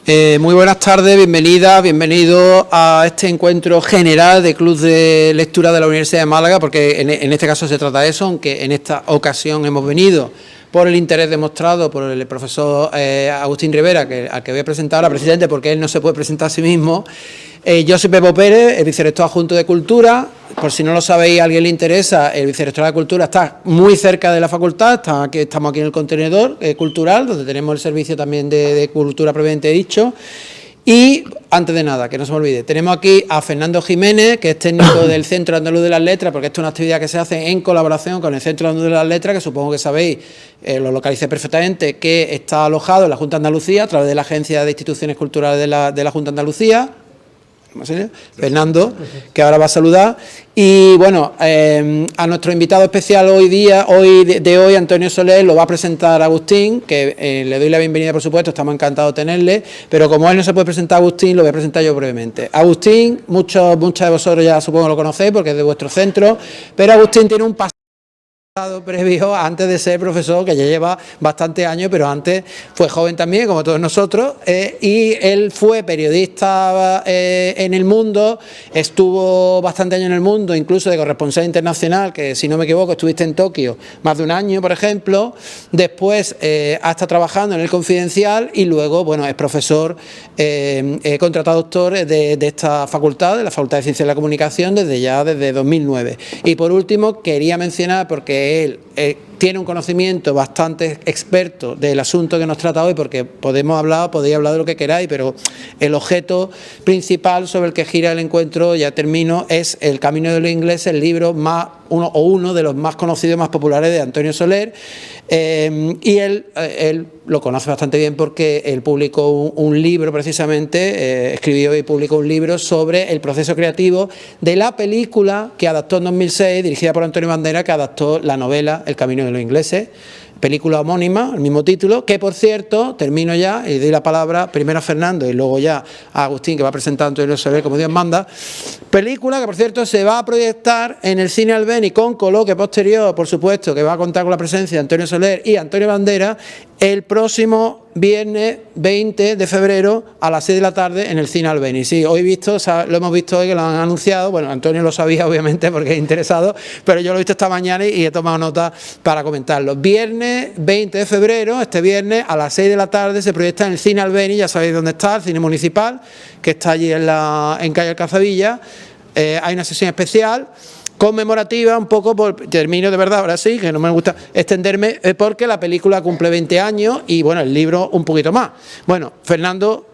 Muy buenas tardes, bienvenidas, bienvenidos a este encuentro general de Club de Lectura de la Universidad de Málaga, porque en este caso se trata de eso, aunque en esta ocasión hemos venido por el interés demostrado por el profesor Agustín Rivera, al que voy a presentar ahora, presidente, porque él no se puede presentar a sí mismo. Yo soy Pepo Pérez, el vicerrector adjunto de Cultura. Por si no lo sabéis, a alguien le interesa, el vicerrector de Cultura está muy cerca de la facultad, estamos aquí en el contenedor cultural, donde tenemos el servicio también de cultura previamente dicho. Y, antes de nada, que no se me olvide, tenemos aquí a Fernando Jiménez, que es técnico del Centro Andaluz de las Letras, porque esto es una actividad que se hace en colaboración con el Centro Andaluz de las Letras, que supongo que sabéis, lo localicé perfectamente, que está alojado en la Junta de Andalucía, a través de la Agencia de Instituciones Culturales de la Junta de Andalucía. Fernando, que ahora va a saludar. Y bueno, a nuestro invitado especial hoy, Antonio Soler, lo va a presentar Agustín, que le doy la bienvenida, por supuesto, estamos encantados de tenerle, pero como él no se puede presentar a Agustín, lo voy a presentar yo brevemente. Agustín, muchas de vosotros ya supongo lo conocéis porque es de vuestro centro, pero Agustín tiene un pasado previo antes de ser profesor, que ya lleva bastantes años, pero antes fue joven también, como todos nosotros, y él fue periodista en El Mundo, estuvo bastante años en El Mundo, incluso de corresponsal internacional, que si no me equivoco estuviste en Tokio más de un año, por ejemplo. Después ha estado trabajando en El Confidencial y luego, bueno, es profesor contratado doctor de esta facultad, de la Facultad de Ciencias de la Comunicación, desde 2009. Y por último, quería mencionar, porque él tiene un conocimiento bastante experto del asunto que nos trata hoy, porque podéis hablar de lo que queráis, pero el objeto principal sobre el que gira el encuentro, ya termino, es El Camino de los Ingleses, el libro uno de los más conocidos y más populares de Antonio Soler, y él lo conoce bastante bien porque él publicó un libro precisamente, escribió y publicó un libro sobre el proceso creativo de la película que adaptó en 2006, dirigida por Antonio Banderas, que adaptó la novela El Camino de los Ingleses, película homónima, el mismo título, que por cierto, termino ya y doy la palabra primero a Fernando y luego ya a Agustín, que va a presentar a Antonio Soler como Dios manda. Película que por cierto se va a proyectar en el Cine Albéniz con coloquio posterior, por supuesto, que va a contar con la presencia de Antonio Soler y Antonio Banderas el próximo viernes 20 de febrero a las 6 de la tarde en el Cine Albéniz. Sí, hoy lo hemos visto hoy que lo han anunciado. Bueno, Antonio lo sabía obviamente porque es interesado, pero yo lo he visto esta mañana y he tomado nota para comentarlo. Viernes 20 de febrero, este viernes a las 6 de la tarde se proyecta en el Cine Albéniz, ya sabéis dónde está, el Cine Municipal, que está allí en calle Alcazabilla. Hay una sesión especial conmemorativa, un poco, termino de verdad, ahora sí, que no me gusta extenderme, porque la película cumple 20 años y bueno, el libro un poquito más. Bueno, Fernando,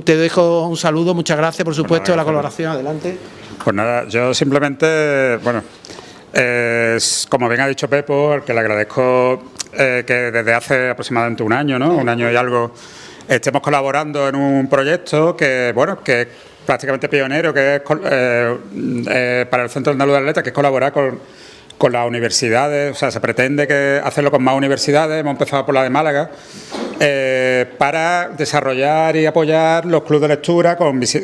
te dejo un saludo, muchas gracias, por supuesto, de la colaboración, adelante. Pues nada, yo simplemente, bueno, como bien ha dicho Pepo, al que le agradezco que desde hace aproximadamente un año, ¿no? Un año y algo, estemos colaborando en un proyecto que, bueno, que prácticamente pionero, que es para el Centro Andaluz de las Letras, que es colaborar con las universidades. O sea, se pretende hacerlo con más universidades. Hemos empezado por la de Málaga, para desarrollar y apoyar los clubes de lectura,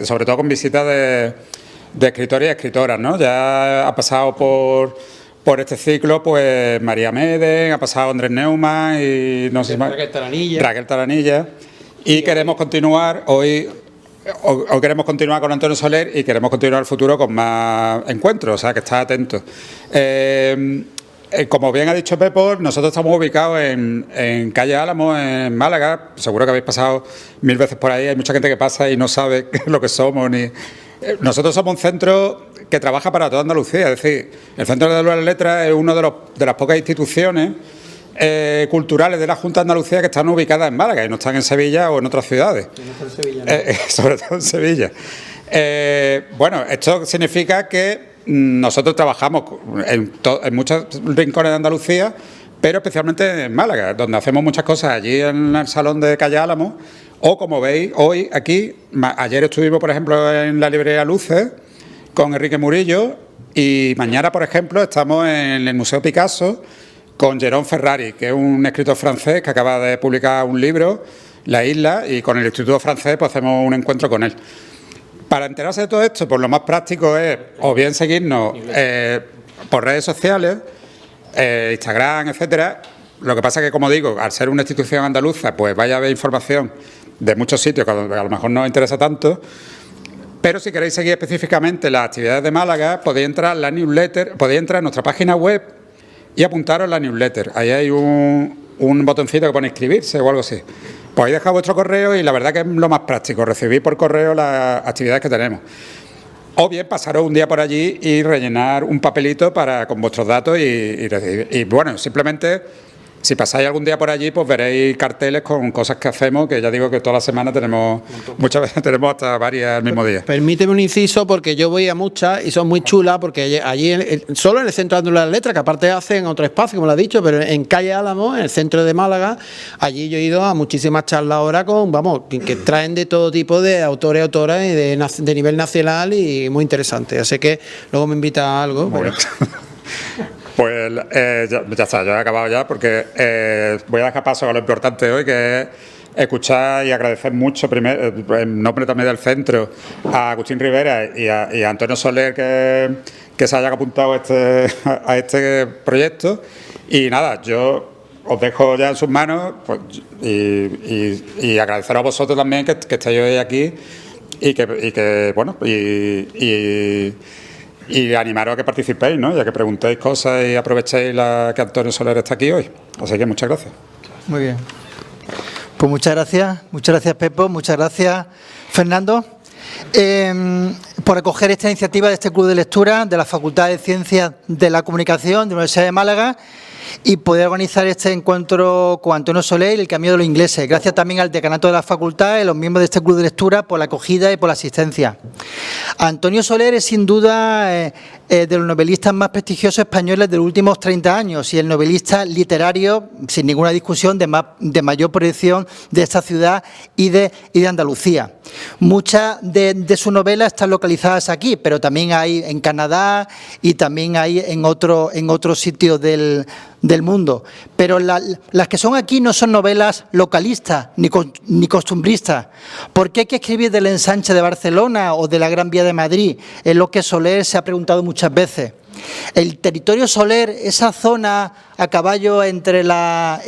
sobre todo con visitas de escritores y escritoras, ¿no? Ya ha pasado por este ciclo, pues María Meden, ha pasado Andrés Neumann y no sé si más, Raquel Taranilla. Y queremos continuar hoy queremos continuar con Antonio Soler y queremos continuar el futuro con más encuentros, o sea, que está atento. Como bien ha dicho Pepo, nosotros estamos ubicados en calle Álamo, en Málaga. Seguro que habéis pasado 1000 veces por ahí. Hay mucha gente que pasa y no sabe lo que somos. Nosotros somos un centro que trabaja para toda Andalucía. Es decir, el Centro de las Letras es una de las pocas instituciones culturales de la Junta de Andalucía que están ubicadas en Málaga y no están en Sevilla o en otras ciudades. No están en Sevilla, ¿no? Sobre todo en Sevilla. Bueno, esto significa que nosotros trabajamos en muchos rincones de Andalucía, pero especialmente en Málaga, donde hacemos muchas cosas allí en el Salón de Calle Álamo, o como veis, hoy aquí, ayer estuvimos, por ejemplo, en la librería Luces con Enrique Murillo, y mañana, por ejemplo, estamos en el Museo Picasso con Jérôme Ferrari, que es un escritor francés que acaba de publicar un libro, La Isla, y con el Instituto Francés pues hacemos un encuentro con él. Para enterarse de todo esto, pues lo más práctico es o bien seguirnos por redes sociales, Instagram, etcétera. Lo que pasa es que, como digo, al ser una institución andaluza, pues vaya a haber información de muchos sitios que a lo mejor no os interesa tanto. Pero si queréis seguir específicamente las actividades de Málaga, podéis entrar a la newsletter, podéis entrar a nuestra página web y apuntaros a la newsletter. Ahí hay un botoncito que pone inscribirse o algo así. Podéis dejar vuestro correo y la verdad que es lo más práctico, recibir por correo las actividades que tenemos. O bien pasaros un día por allí y rellenar un papelito con vuestros datos y recibir. Y bueno, simplemente, si pasáis algún día por allí, pues veréis carteles con cosas que hacemos, que ya digo que toda la semana tenemos, muchas veces tenemos hasta varias el mismo día. Permíteme un inciso, porque yo voy a muchas y son muy chulas, porque allí, solo en el Centro de las Letras, que aparte hacen otro espacio, como lo has dicho, pero en Calle Álamo, en el centro de Málaga, allí yo he ido a muchísimas charlas ahora que traen de todo tipo de autores y autoras y de nivel nacional y muy interesante. Así que luego me invita a algo. Pues ya está, yo he acabado ya porque voy a dejar paso a lo importante hoy, que es escuchar y agradecer mucho, en nombre también del centro, a Agustín Rivera y a Antonio Soler que se hayan apuntado a este proyecto. Y nada, yo os dejo ya en sus manos, pues, y agradeceros a vosotros también que estéis hoy aquí y que bueno, y animaros a que participéis, ¿no? Ya que preguntéis cosas y aprovechéis que Antonio Soler está aquí hoy. Así que muchas gracias. Muy bien. Pues muchas gracias Pepo, muchas gracias Fernando, por acoger esta iniciativa de este Club de Lectura de la Facultad de Ciencias de la Comunicación de la Universidad de Málaga y poder organizar este encuentro con Antonio Soler y el Camino de los Ingleses. Gracias también al decanato de la facultad y a los miembros de este Club de Lectura por la acogida y por la asistencia. Antonio Soler es sin duda de los novelistas más prestigiosos españoles de los últimos 30 años y el novelista literario, sin ninguna discusión, de mayor proyección de esta ciudad y de Andalucía. Muchas de sus novelas están localizadas aquí, pero también hay en Canadá y también hay en otros sitios del mundo. Pero las que son aquí no son novelas localistas ni costumbristas. ¿Por qué hay que escribir del ensanche de Barcelona o de la Gran Vía de Madrid? Es lo que Soler se ha preguntado muchas veces. El territorio Soler, esa zona a caballo entre la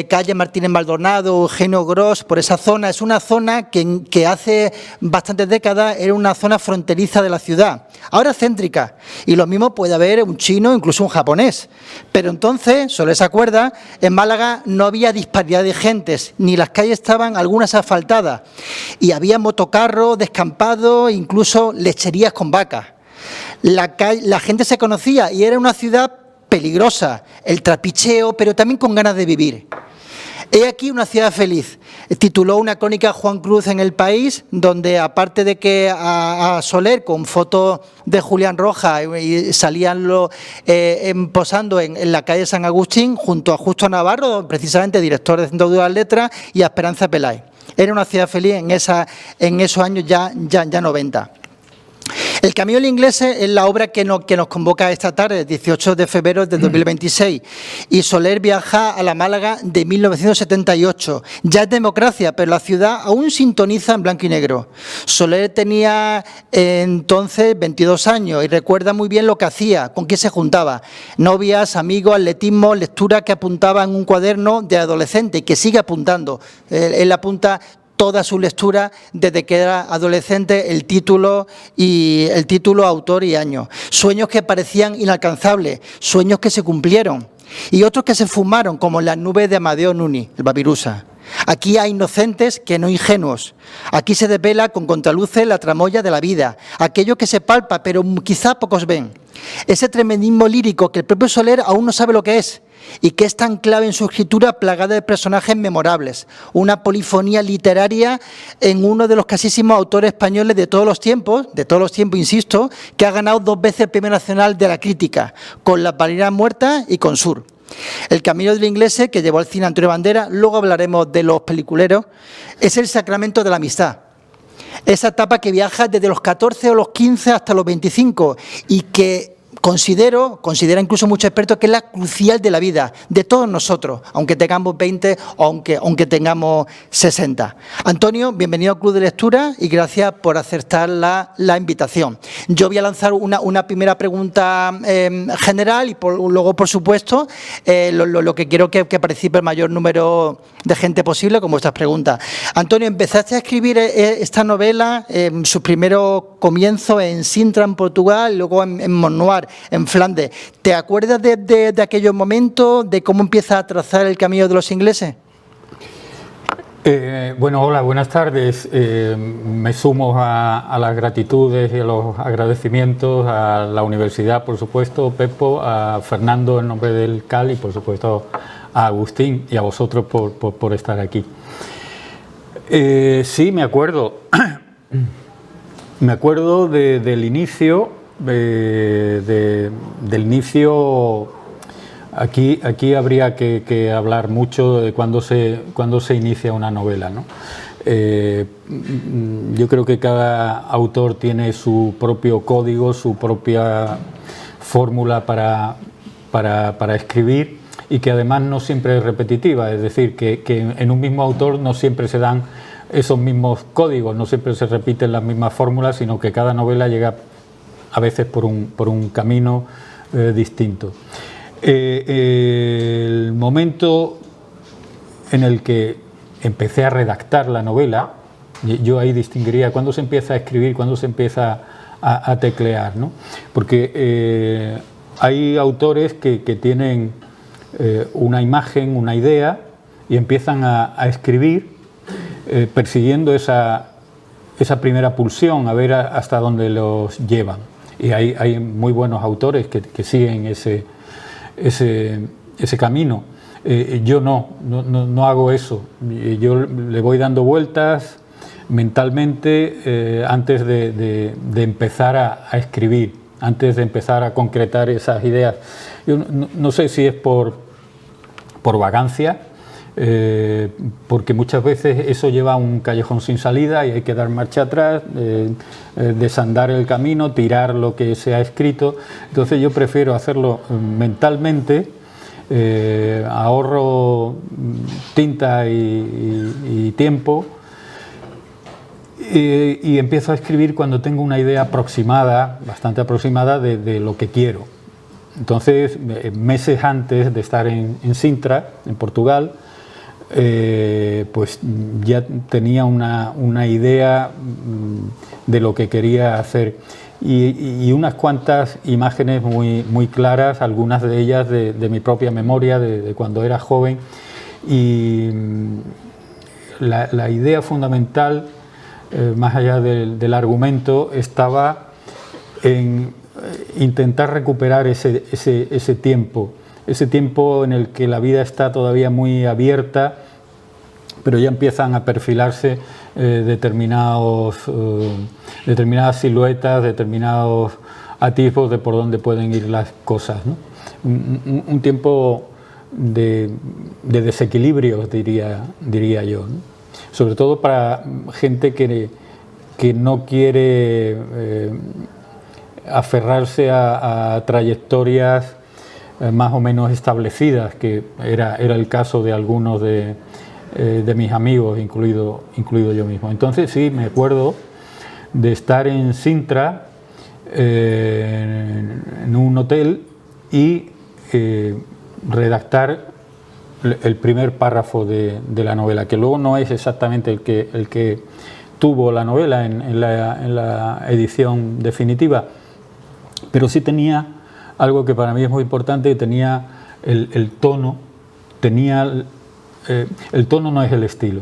calle Martínez Maldonado, Eugenio Gros, por esa zona, es una zona que hace bastantes décadas era una zona fronteriza de la ciudad, ahora céntrica, y lo mismo puede haber un chino, incluso un japonés. Pero entonces, Soler se acuerda, en Málaga no había disparidad de gentes, ni las calles estaban algunas asfaltadas, y había motocarros, descampados, incluso lecherías con vacas. La gente se conocía y era una ciudad peligrosa, el trapicheo, pero también con ganas de vivir. He aquí una ciudad feliz. Tituló una crónica Juan Cruz en El País, donde aparte de que a Soler, con fotos de Julián Rojas, y salían posando en la calle San Agustín, junto a Justo Navarro, precisamente director del Centro de las Letras, y a Esperanza Peláez. Era una ciudad feliz en esos años ya 90. El Camino del Inglés es la obra que nos convoca esta tarde, 18 de febrero de 2026, y Soler viaja a la Málaga de 1978. Ya es democracia, pero la ciudad aún sintoniza en blanco y negro. Soler tenía entonces 22 años y recuerda muy bien lo que hacía, con quién se juntaba. Novias, amigos, atletismo, lectura que apuntaba en un cuaderno de adolescente y que sigue apuntando. Él apunta toda su lectura desde que era adolescente, el título, autor y año. Sueños que parecían inalcanzables, sueños que se cumplieron y otros que se fumaron, como las nubes de Amadeo Nuni, el Babirusa. Aquí hay inocentes que no ingenuos. Aquí se desvela con contraluces la tramoya de la vida, aquello que se palpa pero quizá pocos ven. Ese tremendismo lírico que el propio Soler aún no sabe lo que es y que es tan clave en su escritura, plagada de personajes memorables, una polifonía literaria en uno de los casísimos autores españoles de todos los tiempos, insisto, que ha ganado 2 veces el Premio Nacional de la Crítica, con Las Balinas Muertas y con Sur. El Camino del Inglés, que llevó al cine Antonio Banderas, luego hablaremos de los peliculeros, es el sacramento de la amistad. Esa etapa que viaja desde los 14 o los 15 hasta los 25 y que considera incluso muchos expertos que es la crucial de la vida, de todos nosotros, aunque tengamos 20 o aunque tengamos 60. Antonio, bienvenido al Club de Lectura y gracias por aceptar la invitación. Yo voy a lanzar una primera pregunta general y luego, por supuesto, lo que quiero que participe el mayor número de gente posible con vuestras preguntas. Antonio, empezaste a escribir esta novela, sus primeros comienzos en Sintra, en Portugal, y luego en Monnoir, en Flandes. ¿Te acuerdas de aquellos momentos, de cómo empiezas a trazar el camino de los ingleses? Bueno, hola, buenas tardes. Me sumo a las gratitudes y a los agradecimientos a la universidad, por supuesto, Pepo, a Fernando en nombre del CAL y, por supuesto, a Agustín y a vosotros por estar aquí. Sí, me acuerdo. Me acuerdo del inicio, del inicio. Aquí habría que hablar mucho de cuándo se inicia una novela, ¿no? Yo creo que cada autor tiene su propio código, su propia fórmula para escribir y que además no siempre es repetitiva, es decir, que en un mismo autor no siempre se dan esos mismos códigos, no siempre se repiten las mismas fórmulas, sino que cada novela llega a veces por un camino distinto. El momento en el que empecé a redactar la novela, yo ahí distinguiría cuándo se empieza a escribir, cuándo se empieza a teclear, ¿no? Porque hay autores que tienen una imagen, una idea y empiezan a escribir persiguiendo esa primera pulsión, a ver hasta dónde los llevan. Y hay muy buenos autores que siguen ese camino. Yo no hago eso. Yo le voy dando vueltas mentalmente antes de empezar a escribir, antes de empezar a concretar esas ideas. Yo no sé si es por vagancia, porque muchas veces eso lleva a un callejón sin salida y hay que dar marcha atrás, desandar el camino, tirar lo que se ha escrito. Entonces yo prefiero hacerlo mentalmente, ahorro tinta y tiempo y empiezo a escribir cuando tengo una idea aproximada, bastante aproximada de lo que quiero. Entonces, meses antes de estar en Sintra, en Portugal, pues ya tenía una idea de lo que quería hacer y unas cuantas imágenes muy claras, algunas de ellas de mi propia memoria de cuando era joven, y la idea fundamental, más allá del argumento, estaba en intentar recuperar ese tiempo en el que la vida está todavía muy abierta, pero ya empiezan a perfilarse determinadas siluetas, determinados atisbos de por dónde pueden ir las cosas, ¿no? Un tiempo de desequilibrios, diría yo, ¿no? Sobre todo para gente que no quiere aferrarse a trayectorias más o menos establecidas, que era el caso de algunos de mis amigos, incluido yo mismo. Entonces sí, me acuerdo de estar en Sintra, en un hotel, y redactar el primer párrafo de la novela, que luego no es exactamente el que tuvo la novela en la edición definitiva, pero sí tenía algo que para mí es muy importante, tenía el tono, el tono no es el estilo.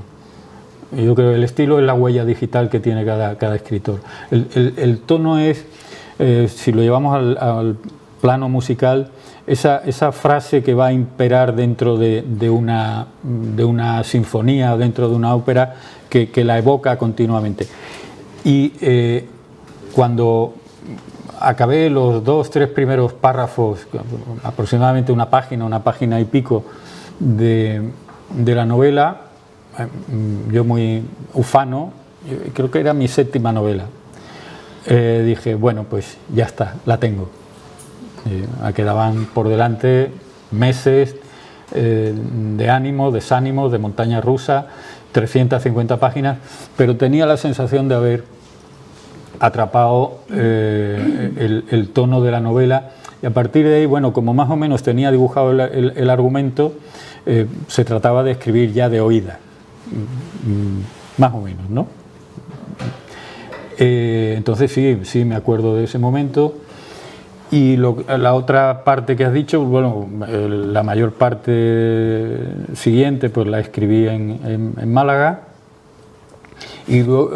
Yo creo que el estilo es la huella digital que tiene cada escritor. El tono es, si lo llevamos al plano musical, esa frase que va a imperar dentro de una sinfonía o dentro de una ópera, que la evoca continuamente. Y cuando acabé los 2-3 primeros párrafos, aproximadamente una página y pico de la novela, yo muy ufano, creo que era mi 7ª novela, dije, bueno, pues ya está, la tengo. Quedaban por delante meses de ánimo, desánimo, de montaña rusa, 350 páginas, pero tenía la sensación de haber atrapado el tono de la novela, y a partir de ahí, bueno, como más o menos tenía dibujado el argumento, se trataba de escribir ya de oída, más o menos, ¿no? Entonces sí me acuerdo de ese momento. Y la otra parte que has dicho, bueno, la mayor parte siguiente pues la escribí en Málaga, y luego,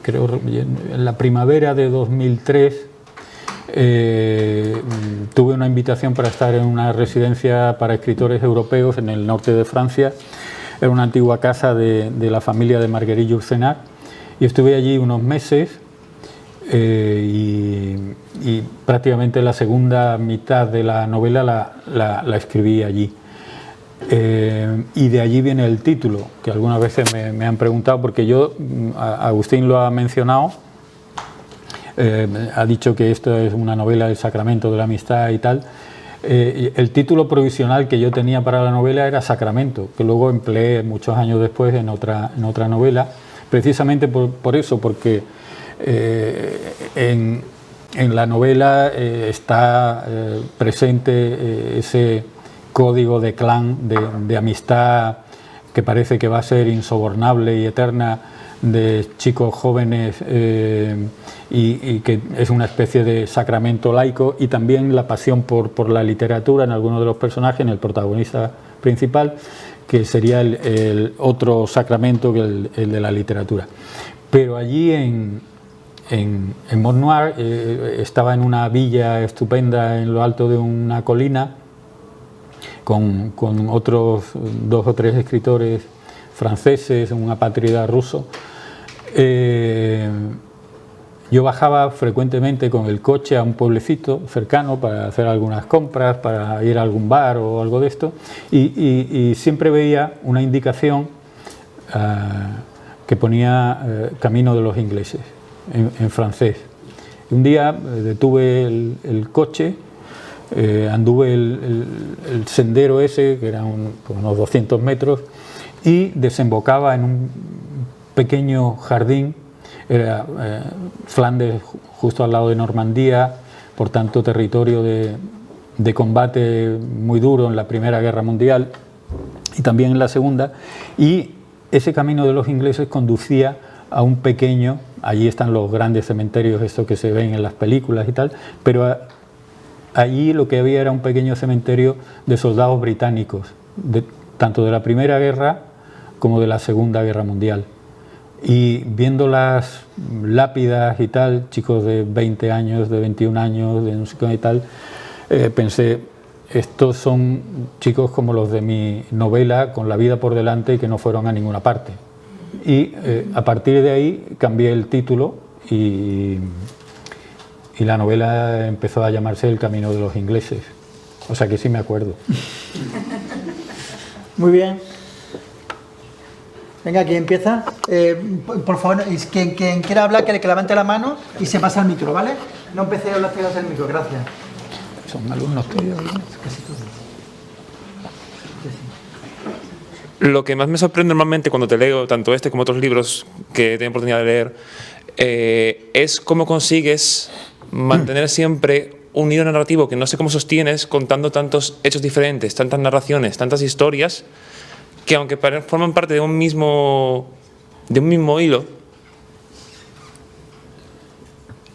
creo en la primavera de 2003 tuve una invitación para estar en una residencia para escritores europeos en el norte de Francia. Era una antigua casa de la familia de Marguerite Yourcenar, y estuve allí unos meses. Y prácticamente la segunda mitad de la novela la escribí allí. Y de allí viene el título, que algunas veces me han preguntado, porque Agustín lo ha mencionado, ha dicho que esto es una novela del sacramento de la amistad y tal. El título provisional que yo tenía para la novela era Sacramento, que luego empleé muchos años después en otra novela, precisamente por eso, porque en la novela está presente ese código de clan, de amistad que parece que va a ser insobornable y eterna, de chicos jóvenes, y que es una especie de sacramento laico, y también la pasión por la literatura en algunos de los personajes, en el protagonista principal, que sería el otro sacramento que el de la literatura. Pero allí en Mont-Noir estaba en una villa estupenda en lo alto de una colina con otros 2 o 3 escritores franceses, un apátrida ruso. Yo bajaba frecuentemente con el coche a un pueblecito cercano para hacer algunas compras, para ir a algún bar o algo de esto, y siempre veía una indicación que ponía Camino de los Ingleses en francés. Un día detuve el coche, anduve el sendero ese, que era unos 200 metros, y desembocaba en un pequeño jardín. Era Flandes, justo al lado de Normandía, por tanto territorio de combate muy duro en la Primera Guerra Mundial y también en la Segunda, y ese Camino de los Ingleses conducía a un pequeño, allí están los grandes cementerios, estos que se ven en las películas y tal, pero allí lo que había era un pequeño cementerio de soldados británicos, tanto de la Primera Guerra como de la Segunda Guerra Mundial. Y viendo las lápidas y tal, chicos de 20 años, de 21 años, de no sé qué y tal, pensé, estos son chicos como los de mi novela, con la vida por delante y que no fueron a ninguna parte. Y a partir de ahí cambié el título y la novela empezó a llamarse El Camino de los Ingleses. O sea que sí me acuerdo. Muy bien. Venga, ¿quién empieza? Por favor, quien quiera hablar, que levante la mano y se pasa al micro, ¿vale? No empecé a hablar pegados del micro, gracias. Son alumnos tuyos. Lo que más me sorprende normalmente cuando te leo, tanto este como otros libros que tengo oportunidad de leer, es cómo consigues mantener siempre un hilo narrativo que no sé cómo sostienes contando tantos hechos diferentes, tantas narraciones, tantas historias, que aunque forman parte de un mismo hilo,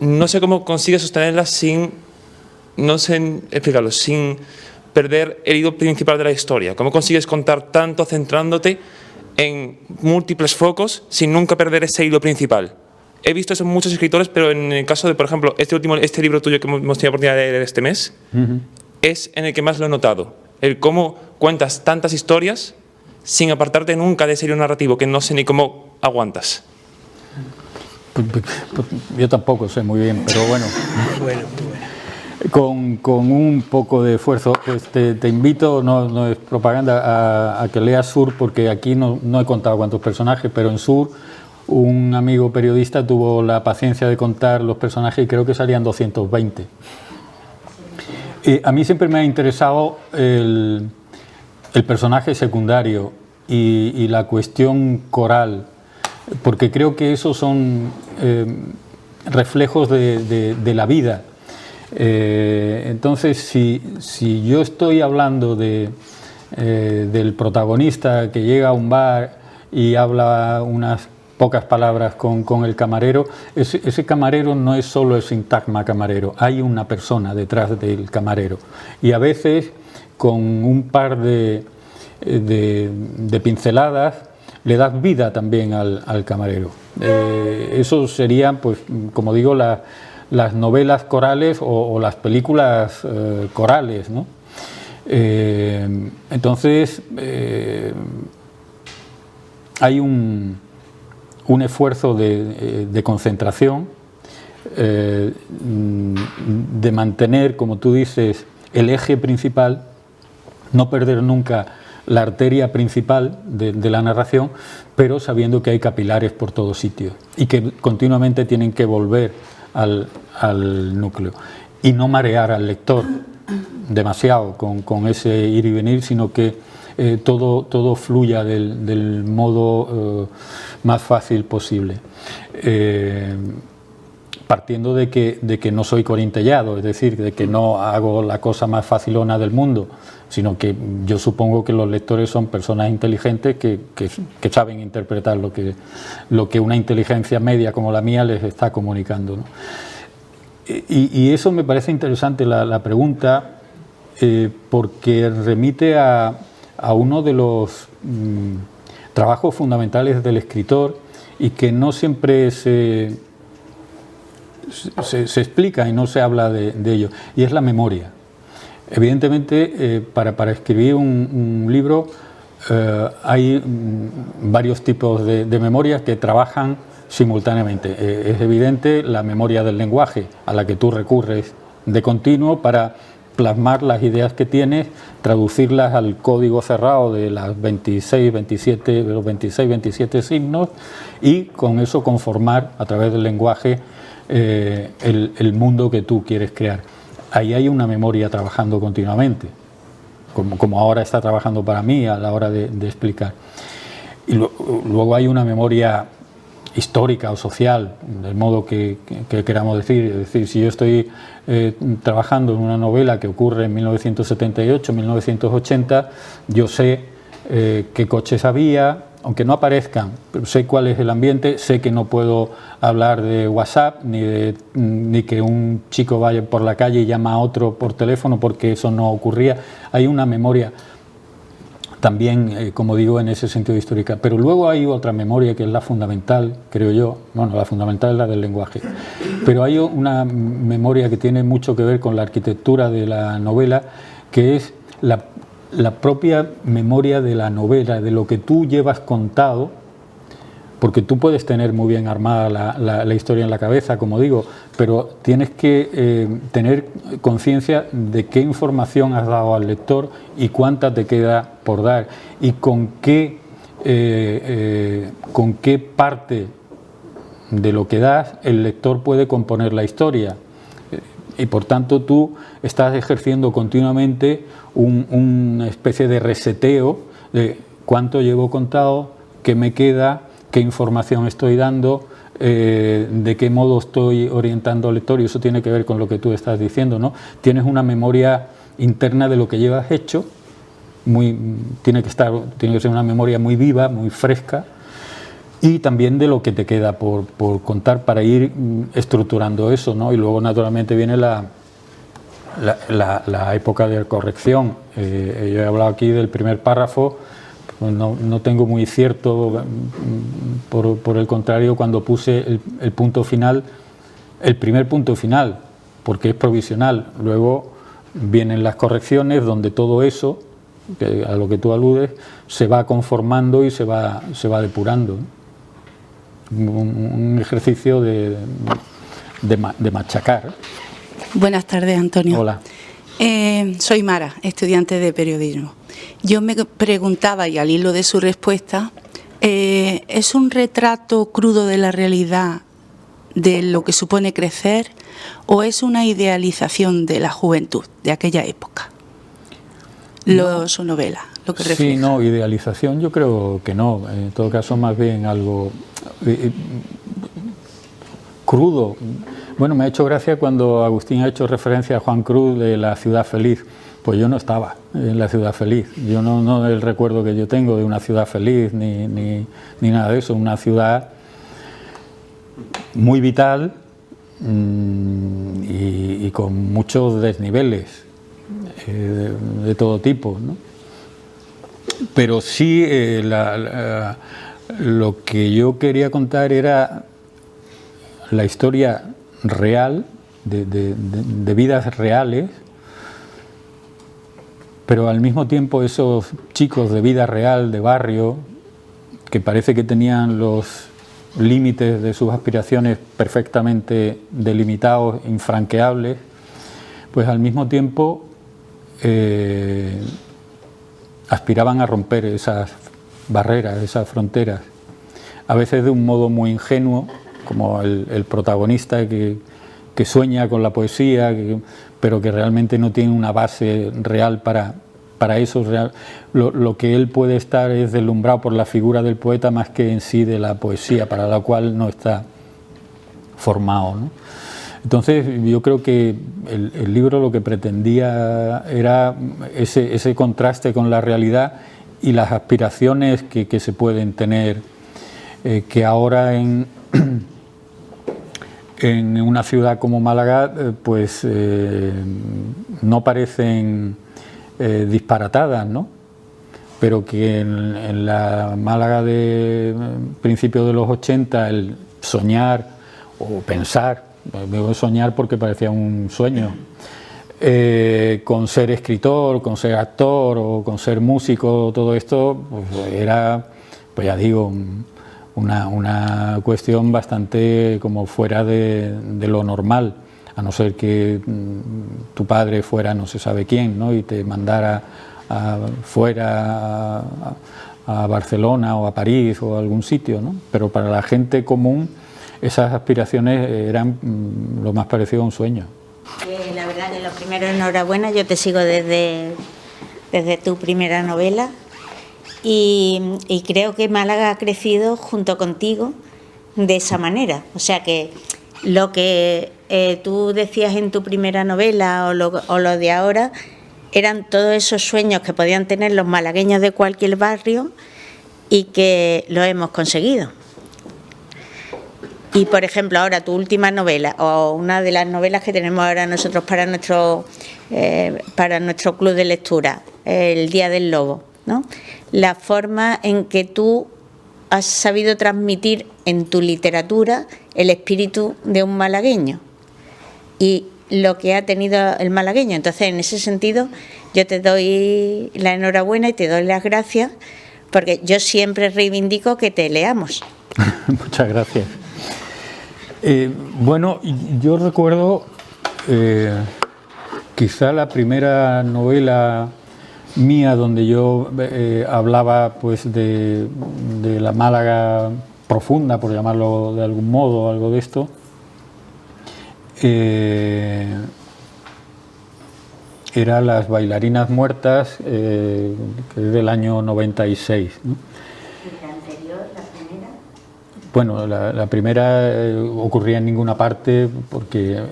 no sé cómo consigues sostenerlas sin, no sé explicarlo, sin perder el hilo principal de la historia. ¿Cómo consigues contar tanto centrándote en múltiples focos sin nunca perder ese hilo principal? He visto eso en muchos escritores, pero en el caso de, por ejemplo, este libro tuyo que hemos tenido oportunidad de leer este mes, es en el que más lo he notado. El cómo cuentas tantas historias sin apartarte nunca de ese hilo narrativo, que no sé ni cómo aguantas. Yo tampoco sé muy bien, pero bueno. Con un poco de esfuerzo, pues te invito, no es propaganda, a que leas Sur, porque aquí no he contado cuántos personajes, pero en Sur un amigo periodista tuvo la paciencia de contar los personajes y creo que salían 220. A mí siempre me ha interesado el personaje secundario y la cuestión coral, porque creo que esos son reflejos de la vida. Entonces, si yo estoy hablando del protagonista que llega a un bar y habla unas pocas palabras con el camarero, ese camarero no es solo el sintagma camarero, hay una persona detrás del camarero. Y a veces, con un par de pinceladas, le das vida también al camarero. Eso serían, pues, como digo, las novelas corales o las películas corales, ¿no? Entonces, hay un esfuerzo de concentración, de mantener, como tú dices, el eje principal, no perder nunca la arteria principal de la narración, pero sabiendo que hay capilares por todos sitios y que continuamente tienen que volver al núcleo y no marear al lector demasiado con ese ir y venir, sino que todo fluya del modo más fácil posible. Partiendo de que no soy corintellado, es decir, de que no hago la cosa más facilona del mundo, sino que yo supongo que los lectores son personas inteligentes que saben interpretar lo que una inteligencia media como la mía les está comunicando, ¿no? Y eso me parece interesante la pregunta, porque remite a uno de los trabajos fundamentales del escritor y que no siempre se explica y no se habla de ello, y es la memoria. Evidentemente, para escribir un libro hay varios tipos de memorias que trabajan simultáneamente. Es evidente la memoria del lenguaje, a la que tú recurres de continuo para plasmar las ideas que tienes, traducirlas al código cerrado de los 26, 27 signos, y con eso conformar a través del lenguaje el mundo que tú quieres crear. Ahí hay una memoria trabajando continuamente, como ahora está trabajando para mí a la hora de explicar. Y luego hay una memoria histórica o social, del modo que queramos decir. Es decir, si yo estoy trabajando en una novela que ocurre en 1978, 1980, yo sé qué coches había, aunque no aparezcan, pero sé cuál es el ambiente, sé que no puedo hablar de WhatsApp, ni que un chico vaya por la calle y llama a otro por teléfono, porque eso no ocurría. Hay una memoria también, como digo, en ese sentido histórica. Pero luego hay otra memoria que es la fundamental, creo yo. Bueno, la fundamental es la del lenguaje. Pero hay una memoria que tiene mucho que ver con la arquitectura de la novela, que es la propia memoria de la novela, de lo que tú llevas contado, porque tú puedes tener muy bien armada la historia en la cabeza, como digo, pero tienes que tener conciencia de qué información has dado al lector y cuánta te queda por dar, y con qué parte de lo que das el lector puede componer la historia. Y por tanto tú estás ejerciendo continuamente una especie de reseteo de cuánto llevo contado, qué me queda, qué información estoy dando, de qué modo estoy orientando al lector, y eso tiene que ver con lo que tú estás diciendo, ¿no? Tienes una memoria interna de lo que llevas hecho, tiene que ser una memoria muy viva, muy fresca, y también de lo que te queda por contar para ir estructurando eso, ¿no? Y luego naturalmente viene la época de corrección. Yo he hablado aquí del primer párrafo. No tengo muy cierto, por el contrario, cuando puse el punto final, el primer punto final, porque es provisional. Luego vienen las correcciones, donde todo eso, a lo que tú aludes, se va conformando y se va depurando. Un ejercicio de machacar. Buenas tardes, Antonio. Hola. Soy Mara, estudiante de periodismo. Yo me preguntaba, y al hilo de su respuesta, ¿Es un retrato crudo de la realidad, de lo que supone crecer, o es una idealización de la juventud de aquella época? Su novela, lo que refleja. Sí, no, idealización yo creo que no. En todo caso, más bien algo crudo. Bueno, me ha hecho gracia cuando Agustín ha hecho referencia a Juan Cruz de La ciudad feliz. Pues yo no estaba en La ciudad feliz. Yo no el recuerdo que yo tengo de una ciudad feliz ni nada de eso. Una ciudad muy vital y con muchos desniveles de todo tipo, ¿no? Pero sí, lo que yo quería contar era la historia real, de vidas reales, pero al mismo tiempo esos chicos de vida real, de barrio, que parece que tenían los límites de sus aspiraciones perfectamente delimitados, infranqueables, pues al mismo tiempo aspiraban a romper esas barreras, esas fronteras, a veces de un modo muy ingenuo, como el protagonista que sueña con la poesía, pero que realmente no tiene una base real para eso. Lo que él puede estar es deslumbrado por la figura del poeta más que en sí de la poesía, para la cual no está formado, ¿no? Entonces yo creo que el libro lo que pretendía era ese contraste con la realidad y las aspiraciones que se pueden tener, que ahora en una ciudad como Málaga pues no parecen disparatadas, ¿no? Pero que en la Málaga de principios de los 80 el soñar o pensar, veo soñar porque parecía un sueño, con ser escritor, con ser actor o con ser músico, todo esto pues era, pues ya digo, una cuestión bastante como fuera de lo normal, a no ser que tu padre fuera no se sabe quién, ¿no? Y te mandara fuera a Barcelona o a París o a algún sitio, ¿no? Pero para la gente común esas aspiraciones eran lo más parecido a un sueño. La verdad que lo primero, enhorabuena, yo te sigo desde tu primera novela y creo que Málaga ha crecido junto contigo de esa manera. O sea que lo que tú decías en tu primera novela o lo de ahora eran todos esos sueños que podían tener los malagueños de cualquier barrio y que lo hemos conseguido. Y, por ejemplo, ahora tu última novela, o una de las novelas que tenemos ahora nosotros para nuestro club de lectura, El Día del Lobo, ¿no? La forma en que tú has sabido transmitir en tu literatura el espíritu de un malagueño y lo que ha tenido el malagueño. Entonces, en ese sentido, yo te doy la enhorabuena y te doy las gracias, porque yo siempre reivindico que te leamos. Muchas gracias. Bueno, yo recuerdo quizá la primera novela mía donde yo hablaba pues de la Málaga profunda, por llamarlo de algún modo, algo de esto. Era Las bailarinas muertas, que es del año 96, ¿no? Bueno, la primera ocurría en ninguna parte, porque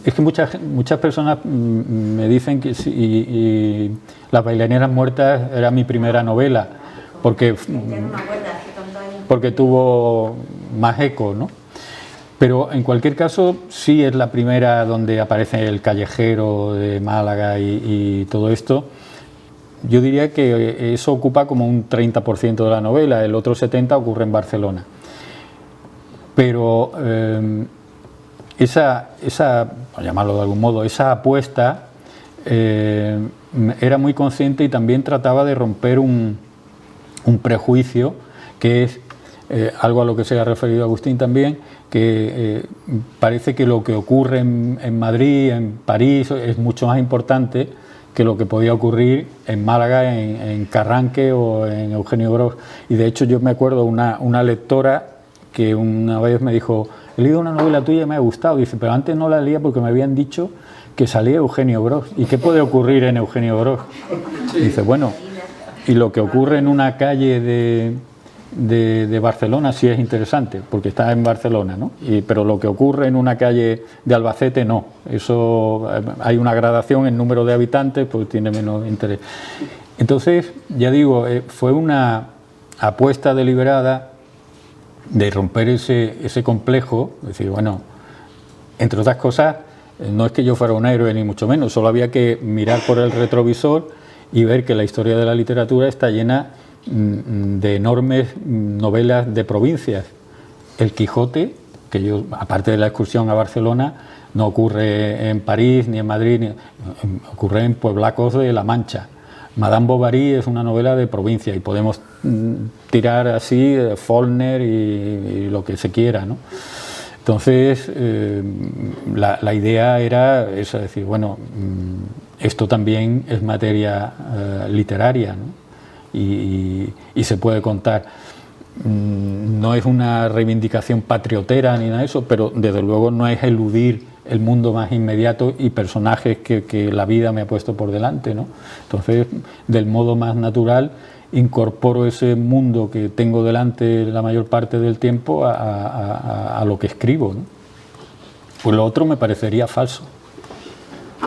es que muchas personas me dicen que y Las bailarinas muertas era mi primera novela, porque tuvo más eco, ¿no? Pero en cualquier caso sí es la primera donde aparece el callejero de Málaga y todo esto. Yo diría que eso ocupa como un 30% de la novela, el otro 70% ocurre en Barcelona. Pero por llamarlo de algún modo, esa apuesta era muy consciente y también trataba de romper un prejuicio, que es algo a lo que se ha referido Agustín también, que parece que lo que ocurre en Madrid, en París, es mucho más importante que lo que podía ocurrir en Málaga, en Carranque o en Eugenio Gros. Y de hecho yo me acuerdo una lectora que una vez me dijo: he leído una novela tuya y me ha gustado. Dice, pero antes no la leía porque me habían dicho que salía Eugenio Gros. ¿Y qué puede ocurrir en Eugenio Gros? Dice, bueno, y lo que ocurre en una calle de Barcelona sí es interesante, porque está en Barcelona, ¿no? Pero lo que ocurre en una calle de Albacete no. Eso, hay una gradación en número de habitantes, pues tiene menos interés. Entonces, ya digo, fue una apuesta deliberada de romper ese complejo, decir, bueno, entre otras cosas, no es que yo fuera un héroe ni mucho menos, solo había que mirar por el retrovisor y ver que la historia de la literatura está llena de enormes novelas de provincias. El Quijote, que yo, aparte de la excursión a Barcelona, no ocurre en París ni en Madrid, ocurre en pueblacos de La Mancha. Madame Bovary es una novela de provincia y podemos tirar así Faulkner y lo que se quiera, ¿no? Entonces, la idea era esa, decir, bueno, esto también es materia literaria, ¿no? Y se puede contar. No es una reivindicación patriotera ni nada de eso, pero desde luego no es eludir el mundo más inmediato y personajes que la vida me ha puesto por delante, ¿no? Entonces, del modo más natural, incorporo ese mundo que tengo delante la mayor parte del tiempo a lo que escribo, ¿no? Pues lo otro me parecería falso.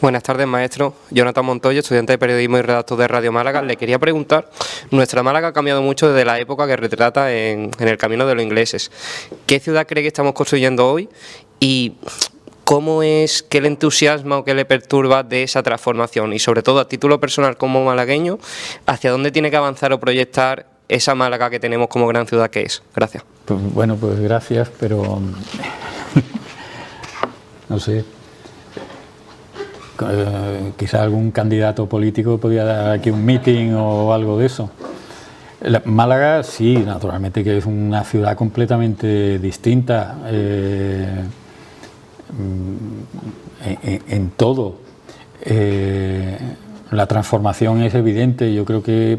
Buenas tardes, maestro. Jonathan Montoya, estudiante de periodismo y redactor de Radio Málaga. Le quería preguntar, nuestra Málaga ha cambiado mucho desde la época que retrata en el camino de los ingleses. ¿Qué ciudad cree que estamos construyendo hoy? Y ¿cómo es, qué le entusiasma o qué le perturba de esa transformación? Y sobre todo, a título personal como malagueño, ¿hacia dónde tiene que avanzar o proyectar esa Málaga que tenemos como gran ciudad que es? Gracias. Pues, bueno, pues gracias, pero no sé. Quizá algún candidato político podría dar aquí un meeting o algo de eso. Málaga, sí, naturalmente que es una ciudad completamente distinta en todo. La transformación es evidente. Yo creo que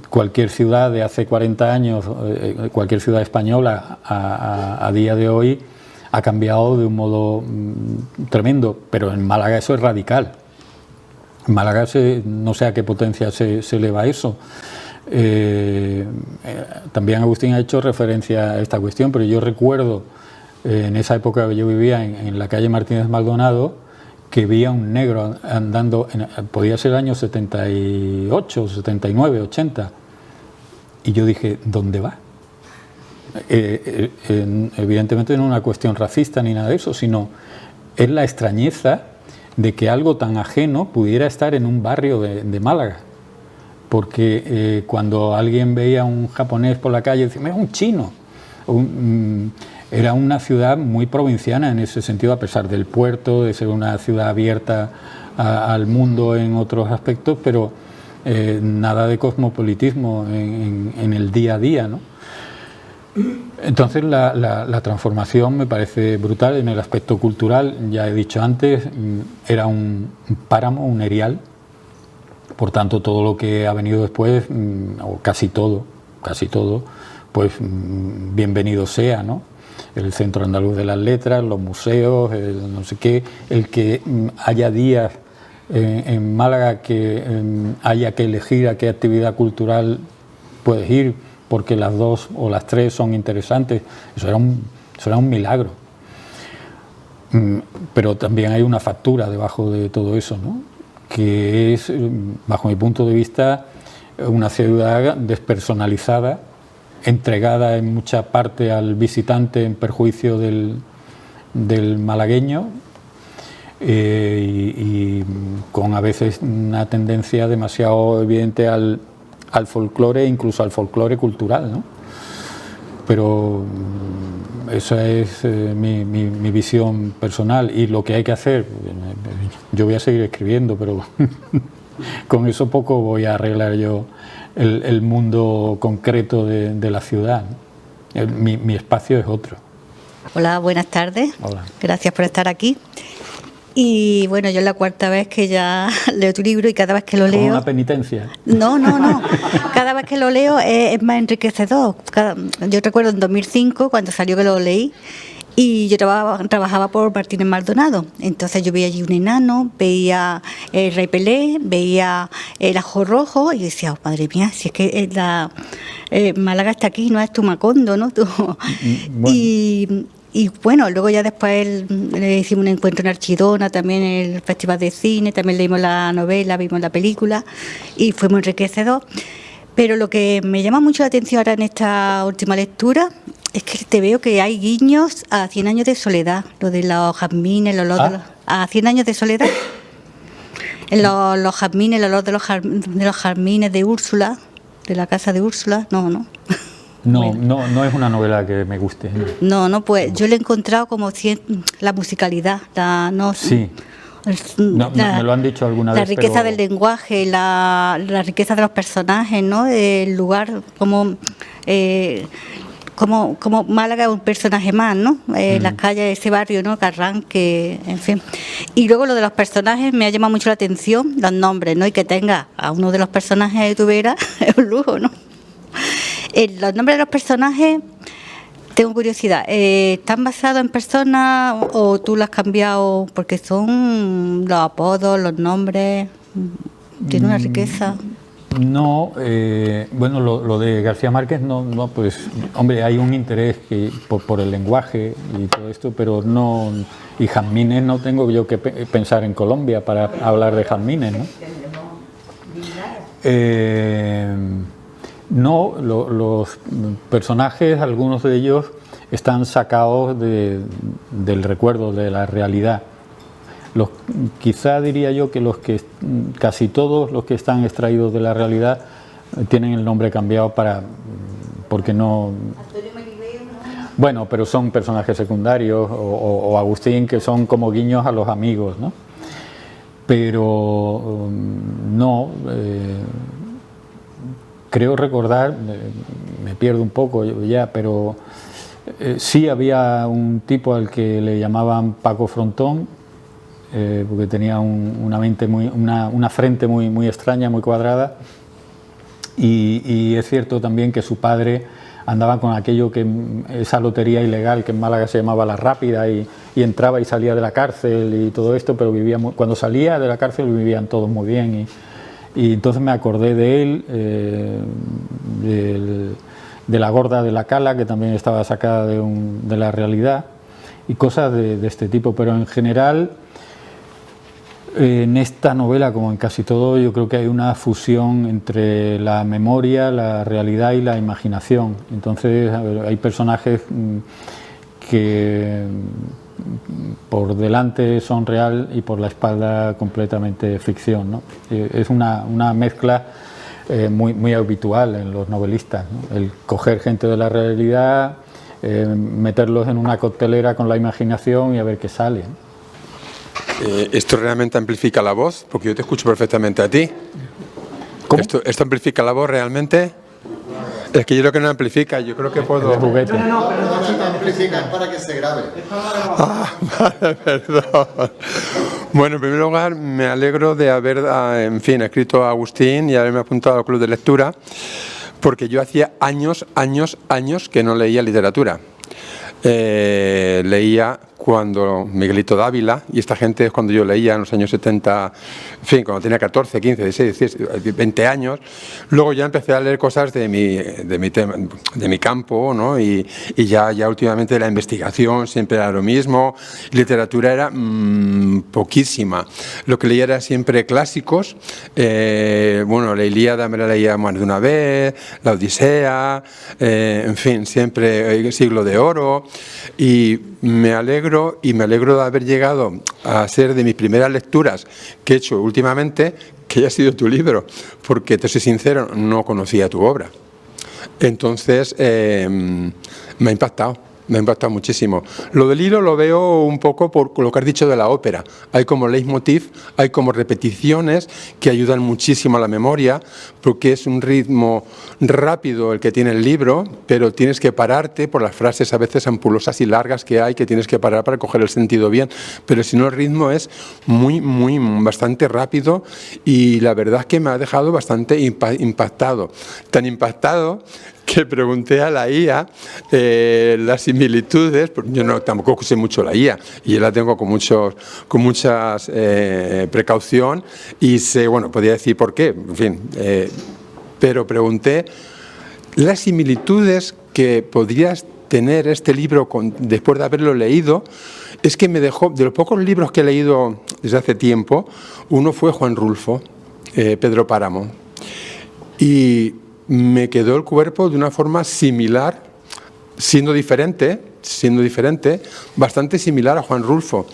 cualquier ciudad de hace 40 años, cualquier ciudad española a día de hoy, ha cambiado de un modo tremendo, pero en Málaga eso es radical. En Málaga no sé a qué potencia se eleva eso. También Agustín ha hecho referencia a esta cuestión, pero yo recuerdo en esa época que yo vivía en la calle Martínez Maldonado, que vi a un negro andando, podía ser el año 78, 79, 80, y yo dije, ¿dónde va? Evidentemente no es una cuestión racista ni nada de eso, sino es la extrañeza de que algo tan ajeno pudiera estar en un barrio de Málaga, porque cuando alguien veía a un japonés por la calle decía, es un chino. Era una ciudad muy provinciana en ese sentido, a pesar del puerto, de ser una ciudad abierta al mundo en otros aspectos, pero nada de cosmopolitismo en el día a día, ¿no? Entonces la transformación me parece brutal en el aspecto cultural. Ya he dicho antes, era un páramo, un erial, por tanto todo lo que ha venido después, o casi todo, pues bienvenido sea, ¿no? El Centro Andaluz de las Letras, los museos, el no sé qué, el que haya días en Málaga que haya que elegir a qué actividad cultural puedes ir, porque las dos o las tres son interesantes, eso era un milagro. Pero también hay una factura debajo de todo eso, ¿no? Que es, bajo mi punto de vista, una ciudad despersonalizada, entregada en mucha parte al visitante en perjuicio del malagueño, y con a veces una tendencia demasiado evidente al folclore, incluso al folclore cultural, ¿no? Pero esa es mi visión personal, y lo que hay que hacer, yo voy a seguir escribiendo, pero con eso poco voy a arreglar yo el mundo concreto de la ciudad, ¿no? Mi espacio es otro. Hola, buenas tardes. Hola. Gracias por estar aquí. Y bueno, yo es la cuarta vez que ya leo tu libro y cada vez que lo leo... ¿Como una penitencia? No. Cada vez que lo leo es más enriquecedor. Yo recuerdo en 2005, cuando salió que lo leí, y yo trabajaba por Martínez Maldonado. Entonces yo veía allí un enano, veía el Rey Pelé, veía el ajo rojo y decía, oh, madre mía, si es que Málaga está aquí, no es Tumacondo, ¿no? Bueno. Y bueno, luego ya después le hicimos un encuentro en Archidona, también en el Festival de Cine, también leímos la novela, vimos la película y fue muy enriquecedor. Pero lo que me llama mucho la atención ahora en esta última lectura es que te veo que hay guiños a 100 años de soledad, lo de los jazmines, a 100 años de soledad, en los jazmines, el olor de los jazmines de Úrsula, de la casa de Úrsula, no. No es una novela que me guste. No, pues yo le he encontrado como la musicalidad, sí. Me lo han dicho alguna vez. La riqueza del lenguaje, la riqueza de los personajes, ¿no? El lugar como Málaga es un personaje más, ¿no? Las calles de ese barrio, ¿no? Carrán, que, en fin. Y luego lo de los personajes me ha llamado mucho la atención, los nombres, ¿no? Y que tenga a uno de los personajes de Tubera es un lujo, ¿no? Los nombres de los personajes, tengo curiosidad, ¿están basados en personas o tú los has cambiado? Porque son los apodos, los nombres, tiene una riqueza. No, bueno, lo de García Márquez, no, pues, hombre, hay un interés por el lenguaje y todo esto, pero no, y jazmines no tengo yo que pensar en Colombia para hablar de jazmines, ¿no? No, los personajes, algunos de ellos están sacados del recuerdo, de la realidad. Quizá diría yo que casi todos los que están extraídos de la realidad tienen el nombre cambiado porque no... Bueno, pero son personajes secundarios, o Agustín, que son como guiños a los amigos, ¿no? Pero no... creo recordar, me pierdo un poco ya, pero sí había un tipo al que le llamaban Paco Frontón, porque tenía una frente muy extraña, muy cuadrada, y es cierto también que su padre andaba con esa lotería ilegal que en Málaga se llamaba La Rápida, y entraba y salía de la cárcel y todo esto, pero cuando salía de la cárcel vivían todos muy bien, y entonces me acordé de él, de La Gorda de la Cala, que también estaba sacada de la realidad, y cosas de este tipo. Pero en general, en esta novela, como en casi todo, yo creo que hay una fusión entre la memoria, la realidad y la imaginación. Entonces hay personajes que por delante son real y por la espalda completamente ficción, ¿no? Es una mezcla muy habitual en los novelistas, ¿no? El coger gente de la realidad, meterlos en una coctelera con la imaginación y a ver qué sale, ¿no? ¿Esto realmente amplifica la voz? Porque yo te escucho perfectamente a ti. ¿Cómo? ¿Esto amplifica la voz realmente? Es que yo creo que no amplifica, yo creo que puedo... El juguete. No se amplifica, es para que se grabe. Vale, perdón. Bueno, en primer lugar, me alegro de haber, escrito a Agustín y haberme apuntado al club de lectura, porque yo hacía años que no leía literatura. Leía cuando Miguelito Dávila y esta gente es cuando yo leía en los años 70, en fin, cuando tenía 14, 15, 16, 17, 20 años. Luego ya empecé a leer cosas de mi campo, ¿no? Y ya últimamente la investigación siempre era lo mismo, literatura era poquísima. Lo que leía era siempre clásicos, la Ilíada me la leía más de una vez, la Odisea, en fin, siempre el Siglo de Oro, y me alegro de haber llegado a ser de mis primeras lecturas que he hecho últimamente, que haya sido tu libro, porque te soy sincero, no conocía tu obra. Entonces me ha impactado. me ha impactado muchísimo. Lo del hilo lo veo un poco por lo que has dicho de la ópera. Hay como leitmotiv, hay como repeticiones que ayudan muchísimo a la memoria, porque es un ritmo rápido el que tiene el libro, pero tienes que pararte por las frases a veces ampulosas y largas que hay, que tienes que parar para coger el sentido bien, pero si no el ritmo es bastante rápido, y la verdad es que me ha dejado bastante impactado. Tan impactado que pregunté a la IA las similitudes, porque yo tampoco sé mucho la IA y yo la tengo con mucha precaución, y sé, bueno, podía decir por qué, en fin, pero pregunté las similitudes que podrías tener este libro después de haberlo leído. Es que me dejó, de los pocos libros que he leído desde hace tiempo, uno fue Juan Rulfo, Pedro Páramo, y me quedó el cuerpo de una forma similar, siendo diferente, bastante similar a Juan Rulfo.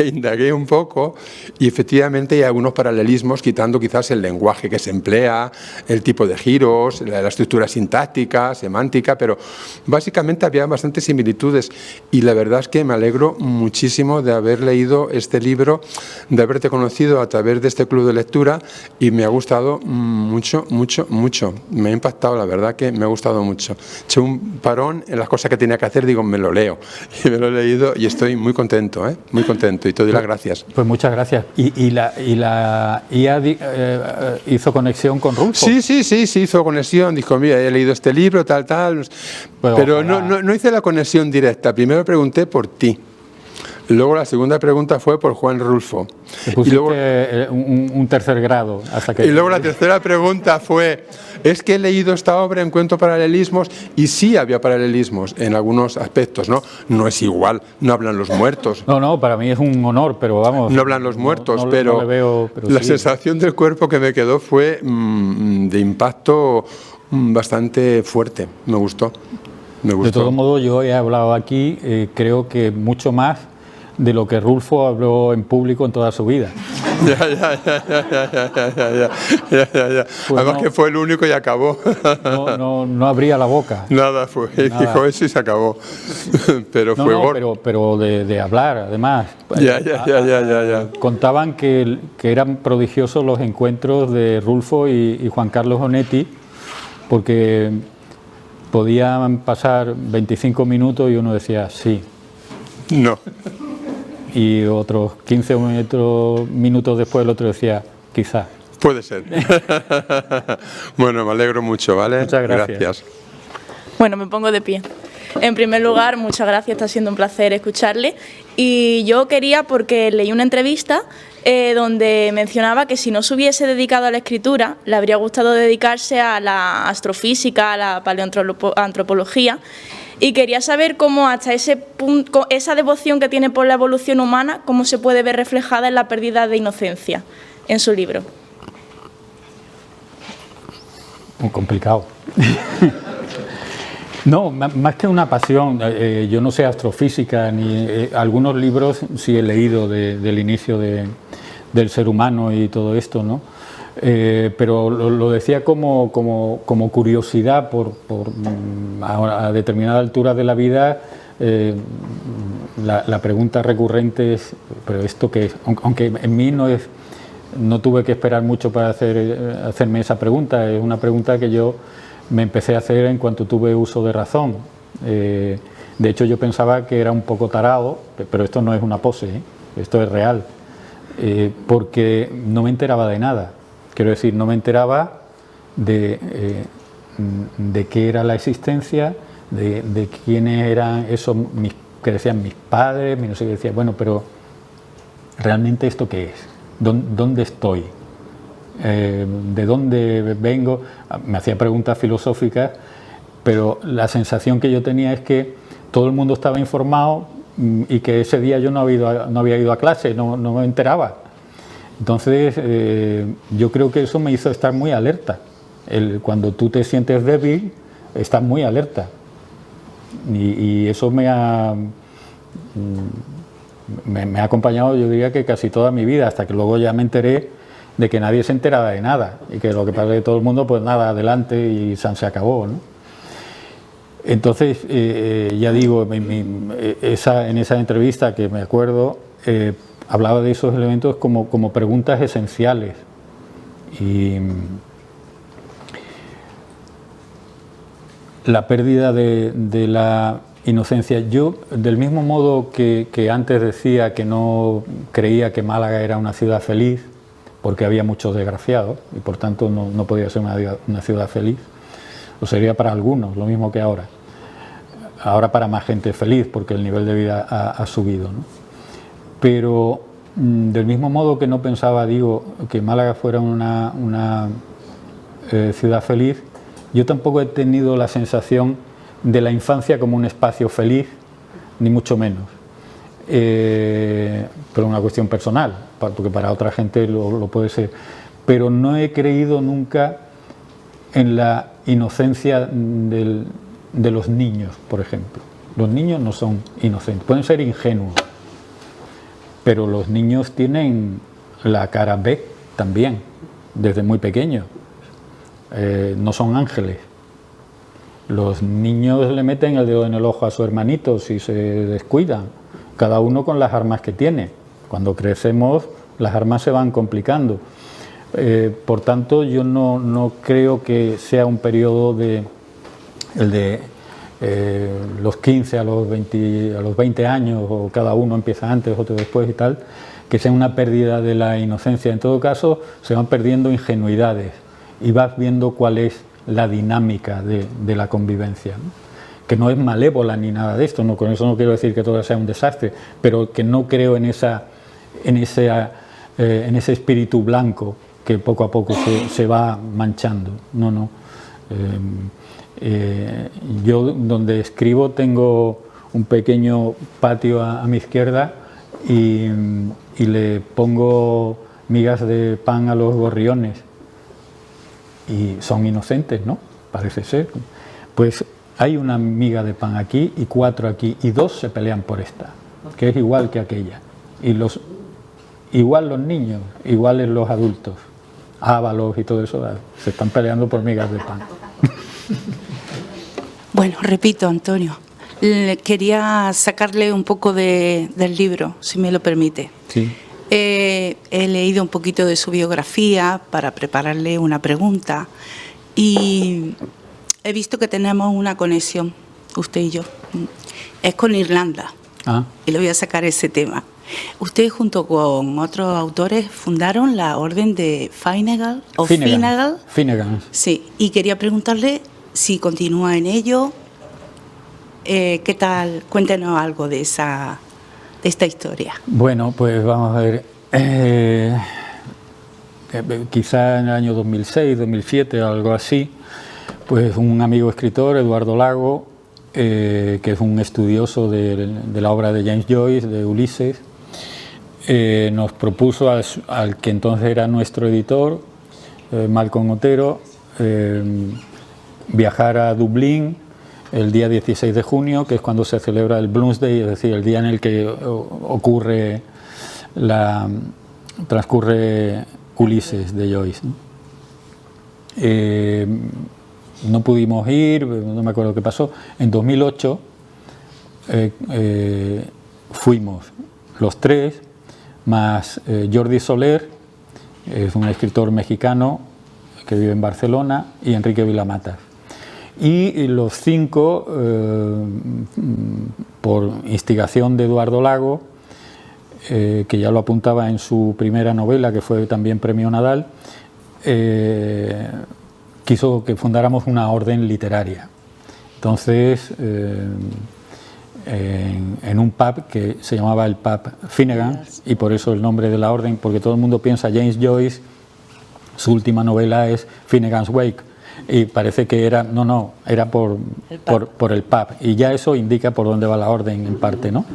Indagué un poco y efectivamente hay algunos paralelismos, quitando quizás el lenguaje que se emplea, el tipo de giros, la estructura sintáctica, semántica, pero básicamente había bastantes similitudes, y la verdad es que me alegro muchísimo de haber leído este libro, de haberte conocido a través de este club de lectura, y me ha gustado mucho. Me ha impactado, la verdad que me ha gustado mucho. He hecho un parón en las cosas que tenía que hacer, digo, me lo leo, y me lo he leído y estoy muy contento, muy contento, y te doy las gracias. Pues muchas gracias. ¿Y la IA hizo conexión con Rulfo? Sí, hizo conexión, dijo, mira, he leído este libro, tal, pero no hice la conexión directa. Primero pregunté por ti. Luego la segunda pregunta fue por Juan Rulfo. Y luego un tercer grado. Y luego la tercera pregunta fue, es que he leído esta obra, encuentro paralelismos, y sí había paralelismos en algunos aspectos, ¿no? No es igual, no hablan los muertos. No, para mí es un honor, pero vamos... No hablan los muertos, no pero, le veo, pero la sí. sensación del cuerpo que me quedó fue de impacto bastante fuerte, me gustó. De todo modo, yo he hablado aquí, creo que mucho más de lo que Rulfo habló en público en toda su vida. Ya. Pues además que fue el único y acabó. No abría la boca. Nada, dijo eso y se acabó. Pero pero de hablar, además. Ya. Contaban que eran prodigiosos los encuentros de Rulfo y Juan Carlos Onetti, porque podían pasar 25 minutos y uno decía sí. No. Y otros 15 minutos después el otro decía quizá. Puede ser. Bueno, me alegro mucho, ¿vale? Muchas gracias. Bueno, me pongo de pie. En primer lugar, muchas gracias, está siendo un placer escucharle. Y yo quería, porque leí una entrevista donde mencionaba que si no se hubiese dedicado a la escritura, le habría gustado dedicarse a la astrofísica, a la paleoantropología, y quería saber cómo hasta ese punto, esa devoción que tiene por la evolución humana, cómo se puede ver reflejada en la pérdida de inocencia en su libro. Muy complicado. No, más que una pasión, yo no sé astrofísica, ni algunos libros sí he leído del inicio del ser humano y todo esto, ¿no? Pero lo decía como curiosidad a determinada altura de la vida. La pregunta recurrente es, ¿pero esto qué es? Aunque en mí no tuve que esperar mucho para hacerme esa pregunta. Es una pregunta que yo me empecé a hacer en cuanto tuve uso de razón. De hecho, yo pensaba que era un poco tarado, pero esto no es una pose, esto es real, porque no me enteraba de nada. Quiero decir, no me enteraba de qué era la existencia, de quiénes eran esos que decían mis padres, no sé qué decía. Bueno, pero ¿realmente esto qué es? ¿Dónde estoy? ¿De dónde vengo? Me hacía preguntas filosóficas, pero la sensación que yo tenía es que todo el mundo estaba informado y que ese día yo no había ido a clase, no me enteraba. Entonces, yo creo que eso me hizo estar muy alerta. Cuando tú te sientes débil, estás muy alerta. Y eso me ha acompañado, yo diría que casi toda mi vida, hasta que luego ya me enteré de que nadie se enteraba de nada y que lo que pasa es que todo el mundo, pues nada, adelante y se acabó, ¿no? Entonces, ya digo, en esa entrevista que me acuerdo, hablaba de esos elementos como preguntas esenciales. Y la pérdida de la inocencia. Yo, del mismo modo que antes decía que no creía que Málaga era una ciudad feliz, porque había muchos desgraciados y por tanto no podía ser una ciudad feliz, o sería para algunos, lo mismo que ahora. Ahora para más gente feliz, porque el nivel de vida ha subido, ¿no? Pero del mismo modo que no pensaba, digo, que Málaga fuera una ciudad feliz, yo tampoco he tenido la sensación de la infancia como un espacio feliz, ni mucho menos. Pero una cuestión personal, porque para otra gente lo puede ser. Pero no he creído nunca en la inocencia de los niños, por ejemplo. Los niños no son inocentes, pueden ser ingenuos, pero los niños tienen la cara B también, desde muy pequeños. No son ángeles. Los niños le meten el dedo en el ojo a su hermanito si se descuidan, cada uno con las armas que tiene. Cuando crecemos, las armas se van complicando. Por tanto, yo no creo que sea un periodo el de los 15 a los 20 años, o cada uno empieza antes, otro después y tal, que sea una pérdida de la inocencia. En todo caso, se van perdiendo ingenuidades y vas viendo cuál es la dinámica de la convivencia, ¿no? Que no es malévola ni nada de esto, ¿no? Con eso no quiero decir que todo sea un desastre, pero que no creo en ese espíritu blanco que poco a poco se va manchando. No. Yo donde escribo tengo un pequeño patio a mi izquierda y le pongo migas de pan a los gorriones y son inocentes, ¿no? Parece ser. Pues hay una miga de pan aquí y 4 aquí y 2 se pelean por esta, que es igual que aquella. Y igual los niños, iguales los adultos, ábalos y todo eso, se están peleando por migas de pan. Bueno, repito, Antonio, quería sacarle un poco del libro, si me lo permite. Sí. He leído un poquito de su biografía para prepararle una pregunta y he visto que tenemos una conexión, usted y yo. Es con Irlanda. Y le voy a sacar ese tema. Usted junto con otros autores fundaron la Orden de Finnegan. Finnegan. Sí, y quería preguntarle si continúa en ello. ¿Qué tal? Cuéntenos algo de esta historia. Bueno, pues vamos a ver. Quizá en el año 2006, 2007, algo así, pues un amigo escritor, Eduardo Lago, que es un estudioso de la obra de James Joyce, de Ulises, nos propuso al que entonces era nuestro editor, Malcolm Otero, viajar a Dublín el día 16 de junio, que es cuando se celebra el Bloomsday, es decir, el día en el que transcurre Ulises de Joyce, ¿no? No pudimos ir, no me acuerdo qué pasó. En 2008 fuimos los tres, más Jordi Soler, es un escritor mexicano que vive en Barcelona, y Enrique Vilamatas. Y los 5, por instigación de Eduardo Lago, que ya lo apuntaba en su primera novela, que fue también Premio Nadal, quiso que fundáramos una orden literaria. Entonces, en un pub que se llamaba el pub Finnegan, y por eso el nombre de la orden, porque todo el mundo piensa James Joyce, su última novela es Finnegan's Wake, y parece que era, era por el pub, y ya eso indica por dónde va la orden en parte, ¿no?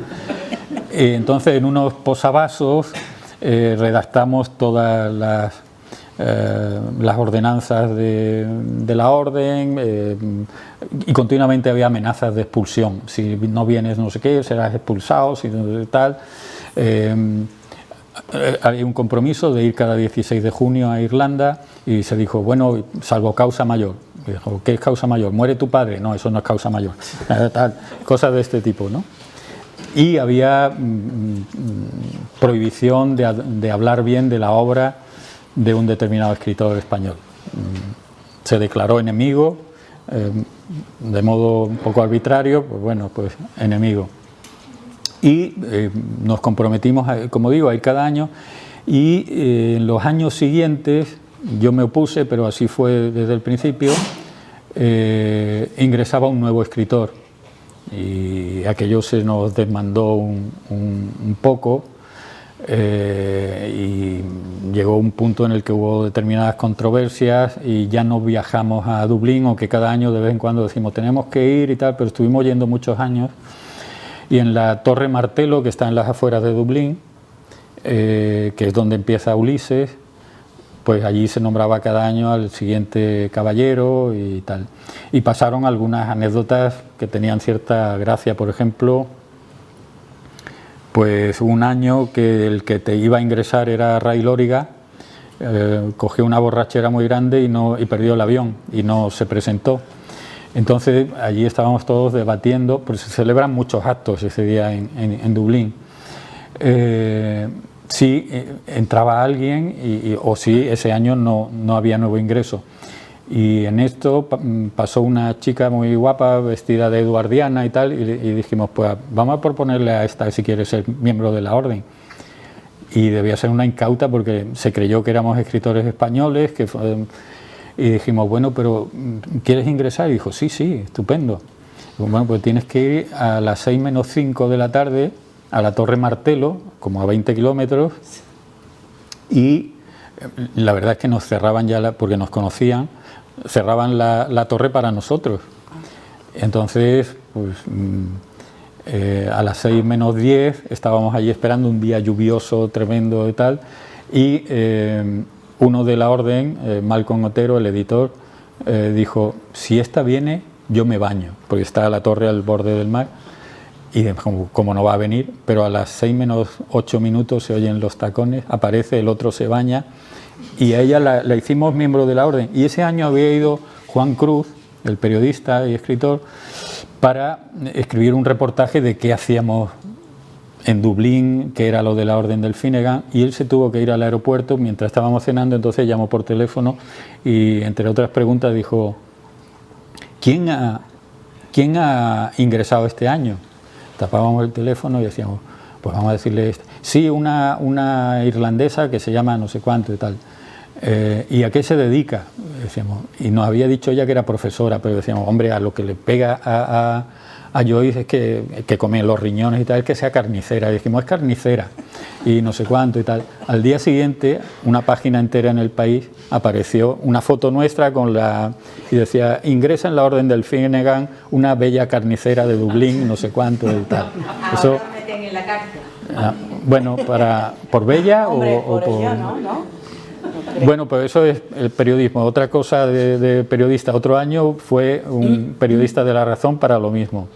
Entonces, en unos posavasos redactamos todas las ordenanzas de la orden, y continuamente había amenazas de expulsión. Si no vienes no sé qué, serás expulsado, si no sé tal. Había un compromiso de ir cada 16 de junio a Irlanda y se dijo, bueno, salvo causa mayor, Y dijo, ¿qué es causa mayor? ¿Muere tu padre? No, eso no es causa mayor. Tal, cosas de este tipo, ¿no? Y había prohibición de hablar bien de la obra de un determinado escritor español. Se declaró enemigo, de modo un poco arbitrario, pues bueno, pues enemigo. Y nos comprometimos, como digo, a ir cada año, y en los años siguientes yo me opuse, pero así fue desde el principio, ingresaba un nuevo escritor, y aquello se nos desmandó un poco, y llegó un punto en el que hubo determinadas controversias y ya no viajamos a Dublín, aunque cada año de vez en cuando decimos tenemos que ir y tal, pero estuvimos yendo muchos años. Y en la Torre Martelo, que está en las afueras de Dublín, que es donde empieza Ulises, pues allí se nombraba cada año al siguiente caballero y tal. Y pasaron algunas anécdotas que tenían cierta gracia. Por ejemplo, pues un año que el que te iba a ingresar era Ray Lóriga, cogió una borrachera muy grande y perdió el avión y no se presentó. Entonces allí estábamos todos debatiendo, pues se celebran muchos actos ese día en Dublín. Si entraba alguien o si ese año no había nuevo ingreso. Y en esto pasó una chica muy guapa, vestida de eduardiana y tal, y dijimos, pues vamos a proponerle a esta si quiere ser miembro de la orden. Y debía ser una incauta porque se creyó que éramos escritores españoles, y dijimos, bueno, pero ¿quieres ingresar? Y dijo, sí, estupendo. Y bueno, pues tienes que ir a las 6 menos 5 de la tarde a la Torre Martelo, como a 20 kilómetros, y la verdad es que nos cerraban ya, porque nos conocían, cerraban la torre para nosotros. Entonces, pues a las 6 menos 10 estábamos allí esperando, un día lluvioso, tremendo y tal, y uno de la orden, Malcolm Otero, el editor, dijo, si esta viene, yo me baño, porque está la torre al borde del mar, y como no va a venir, pero a las 6 menos 8 minutos se oyen los tacones, aparece, el otro se baña, y a ella la hicimos miembro de la orden. Y ese año había ido Juan Cruz, el periodista y escritor, para escribir un reportaje de qué hacíamos en Dublín, que era lo de la orden del Finnegan, y él se tuvo que ir al aeropuerto mientras estábamos cenando. Entonces llamó por teléfono y, entre otras preguntas, dijo, ¿quién ha ingresado este año? Tapábamos el teléfono y decíamos, pues vamos a decirle, sí, una irlandesa que se llama no sé cuánto y tal. ¿Y a qué se dedica? Decíamos, y nos había dicho ella que era profesora, pero decíamos, hombre, a lo que le pega a Joyce es que come los riñones y tal, es que sea carnicera. Y dijimos, es carnicera, y no sé cuánto y tal. Al día siguiente, una página entera en El País, apareció una foto nuestra y decía, ingresa en la orden del Finnegan una bella carnicera de Dublín, no sé cuánto y tal. Eso, ahora me meten en la cárcel. Bueno, ¿por bella Hombre, o por...? ella, ¿no? Bueno, pues eso es el periodismo. Otra cosa de periodista. Otro año fue un periodista de La Razón para lo mismo.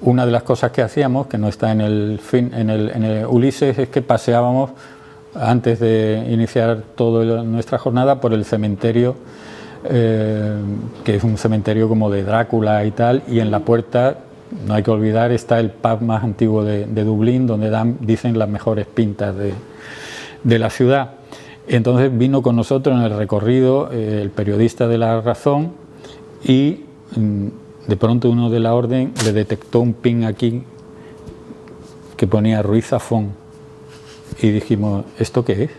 Una de las cosas que hacíamos, que no está en el Ulises, es que paseábamos antes de iniciar toda nuestra jornada por el cementerio, que es un cementerio como de Drácula y tal, y en la puerta, no hay que olvidar, está el pub más antiguo de Dublín, donde dicen las mejores pintas de la ciudad. Entonces vino con nosotros en el recorrido el periodista de La Razón, y de pronto uno de la orden le detectó un pin aquí que ponía Ruiz Zafón, y dijimos, ¿esto qué es?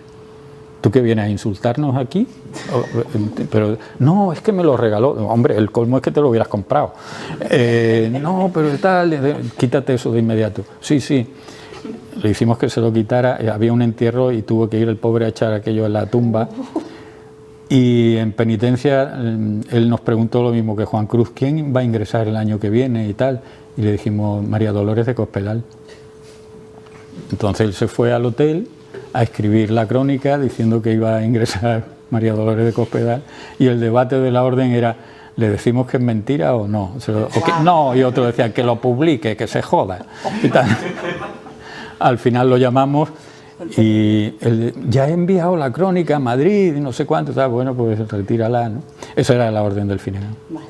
¿Tú que vienes a insultarnos aquí? Pero no, es que me lo regaló. Hombre, el colmo es que te lo hubieras comprado. No, pero tal, quítate eso de inmediato. Sí. Le hicimos que se lo quitara, había un entierro y tuvo que ir el pobre a echar aquello en la tumba. Y en penitencia él nos preguntó lo mismo que Juan Cruz, ¿quién va a ingresar el año que viene y tal? Y le dijimos, María Dolores de Cospedal. Entonces él se fue al hotel a escribir la crónica diciendo que iba a ingresar María Dolores de Cospedal, y el debate de la orden era, ¿le decimos que es mentira o no? No, y otro decía, que lo publique, que se joda y tal. Al final lo llamamos Y ya he enviado la crónica a Madrid y no sé cuánto, tal. Bueno, pues retírala, ¿no? Esa era la orden del Finnegan. Vale.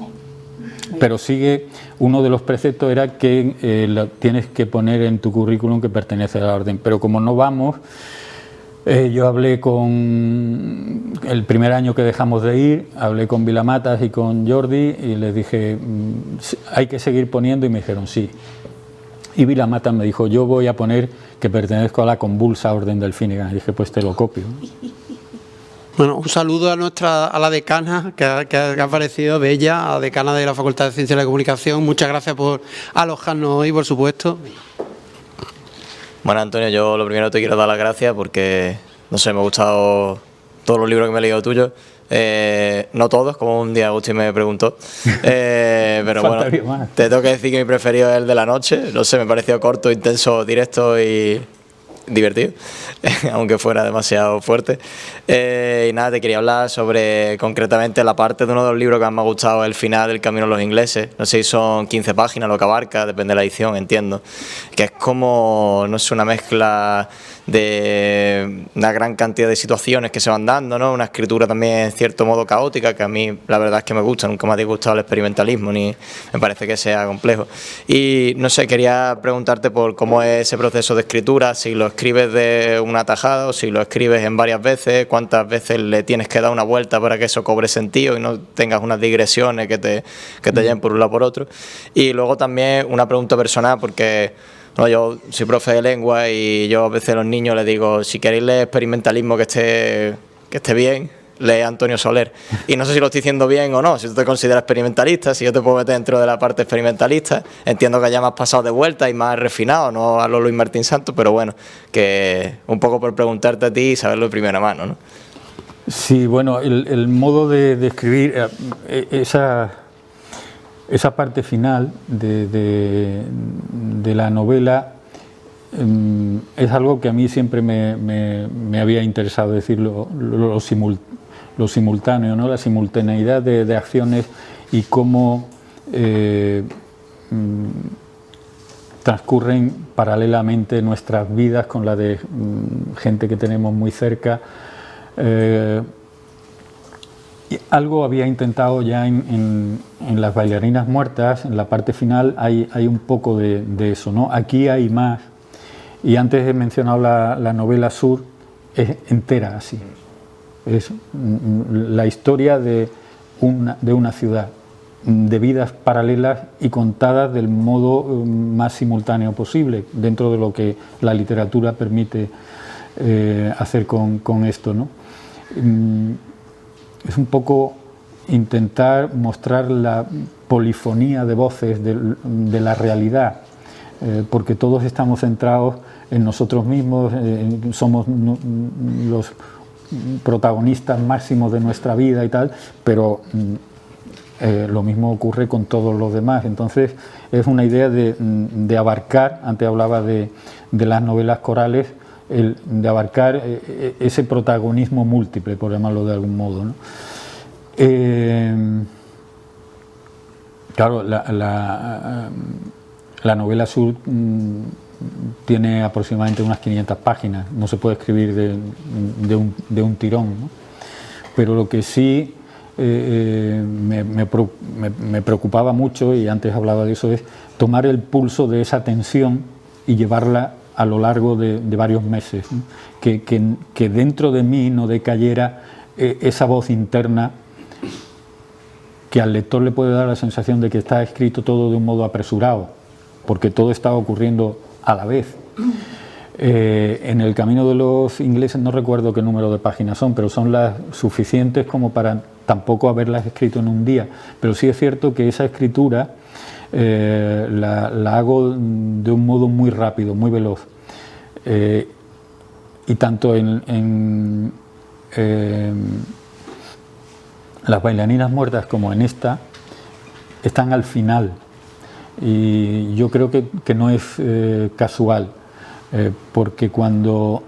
Pero sigue, uno de los preceptos era que tienes que poner en tu currículum que pertenece a la orden, pero como no vamos, yo hablé con, el primer año que dejamos de ir, hablé con Vilamatas y con Jordi y les dije, hay que seguir poniendo, y me dijeron sí. Y Vilamatas me dijo, yo voy a poner que pertenezco a la convulsa orden del Finnegan. Y dije, pues te lo copio. Bueno, un saludo a la decana, que ha aparecido, Bella, a la decana de la Facultad de Ciencias de la Comunicación. Muchas gracias por alojarnos hoy, por supuesto. Bueno, Antonio, yo lo primero te quiero dar las gracias porque, no sé, me ha gustado todos los libros que me he leído tuyos. No todos, como un día Agustín me preguntó, pero bueno, te tengo que decir que mi preferido es el de la noche. No sé, me pareció corto, intenso, directo y divertido, aunque fuera demasiado fuerte. Y nada, te quería hablar sobre concretamente la parte de uno de los libros que más me ha gustado, el final del Camino de los Ingleses. No sé si son 15 páginas lo que abarca, depende de la edición, entiendo, que es como, no sé, una mezcla de una gran cantidad de situaciones que se van dando, ¿no? Una escritura también en cierto modo caótica, que a mí la verdad es que me gusta, nunca me ha disgustado el experimentalismo ni me parece que sea complejo. Y no sé, quería preguntarte por cómo es ese proceso de escritura, si lo escribes de una tajada o si lo escribes en varias veces, cuántas veces le tienes que dar una vuelta para que eso cobre sentido y no tengas unas digresiones que te lleven por un lado por otro. Y luego también una pregunta personal, porque no, yo soy profe de lengua y yo a veces a los niños les digo, si queréis leer experimentalismo que esté bien, lee Antonio Soler. Y no sé si lo estoy diciendo bien o no, si tú te consideras experimentalista, si yo te puedo meter dentro de la parte experimentalista. Entiendo que ya me has pasado de vuelta y más refinado, no a lo Luis Martín Santos, pero bueno, que un poco por preguntarte a ti y saberlo de primera mano, ¿no? Sí, bueno, el modo de escribir, esa parte final de la novela es algo que a mí siempre me había interesado, decir, lo simultáneo, ¿no? La simultaneidad de acciones y cómo transcurren paralelamente nuestras vidas con la de gente que tenemos muy cerca. Algo había intentado ya en Las bailarinas muertas, en la parte final hay un poco de eso, ¿no? Aquí hay más, y antes he mencionado la novela Sur, es entera así, es la historia de una ciudad, de vidas paralelas y contadas del modo más simultáneo posible, dentro de lo que la literatura permite hacer con esto, ¿no? Es un poco intentar mostrar la polifonía de voces de la realidad, porque todos estamos centrados en nosotros mismos, somos los protagonistas máximos de nuestra vida y tal, pero lo mismo ocurre con todos los demás. Entonces es una idea de abarcar, antes hablaba de las novelas corales, de abarcar ese protagonismo múltiple, por llamarlo de algún modo, ¿no? Claro, la novela Sur tiene aproximadamente unas 500 páginas, no se puede escribir de un tirón, ¿no? Pero lo que sí me preocupaba mucho, y antes hablaba de eso, es tomar el pulso de esa tensión y llevarla a lo largo de varios meses, ¿no? Que dentro de mí no decayera esa voz interna que al lector le puede dar la sensación de que está escrito todo de un modo apresurado, porque todo está ocurriendo a la vez. En El Camino de los Ingleses no recuerdo qué número de páginas son, pero son las suficientes como para tampoco haberlas escrito en un día. Pero sí es cierto que esa escritura la hago de un modo muy rápido, muy veloz. Y tanto en Las bailarinas muertas como en esta están al final. Y yo creo que no es casual, porque cuando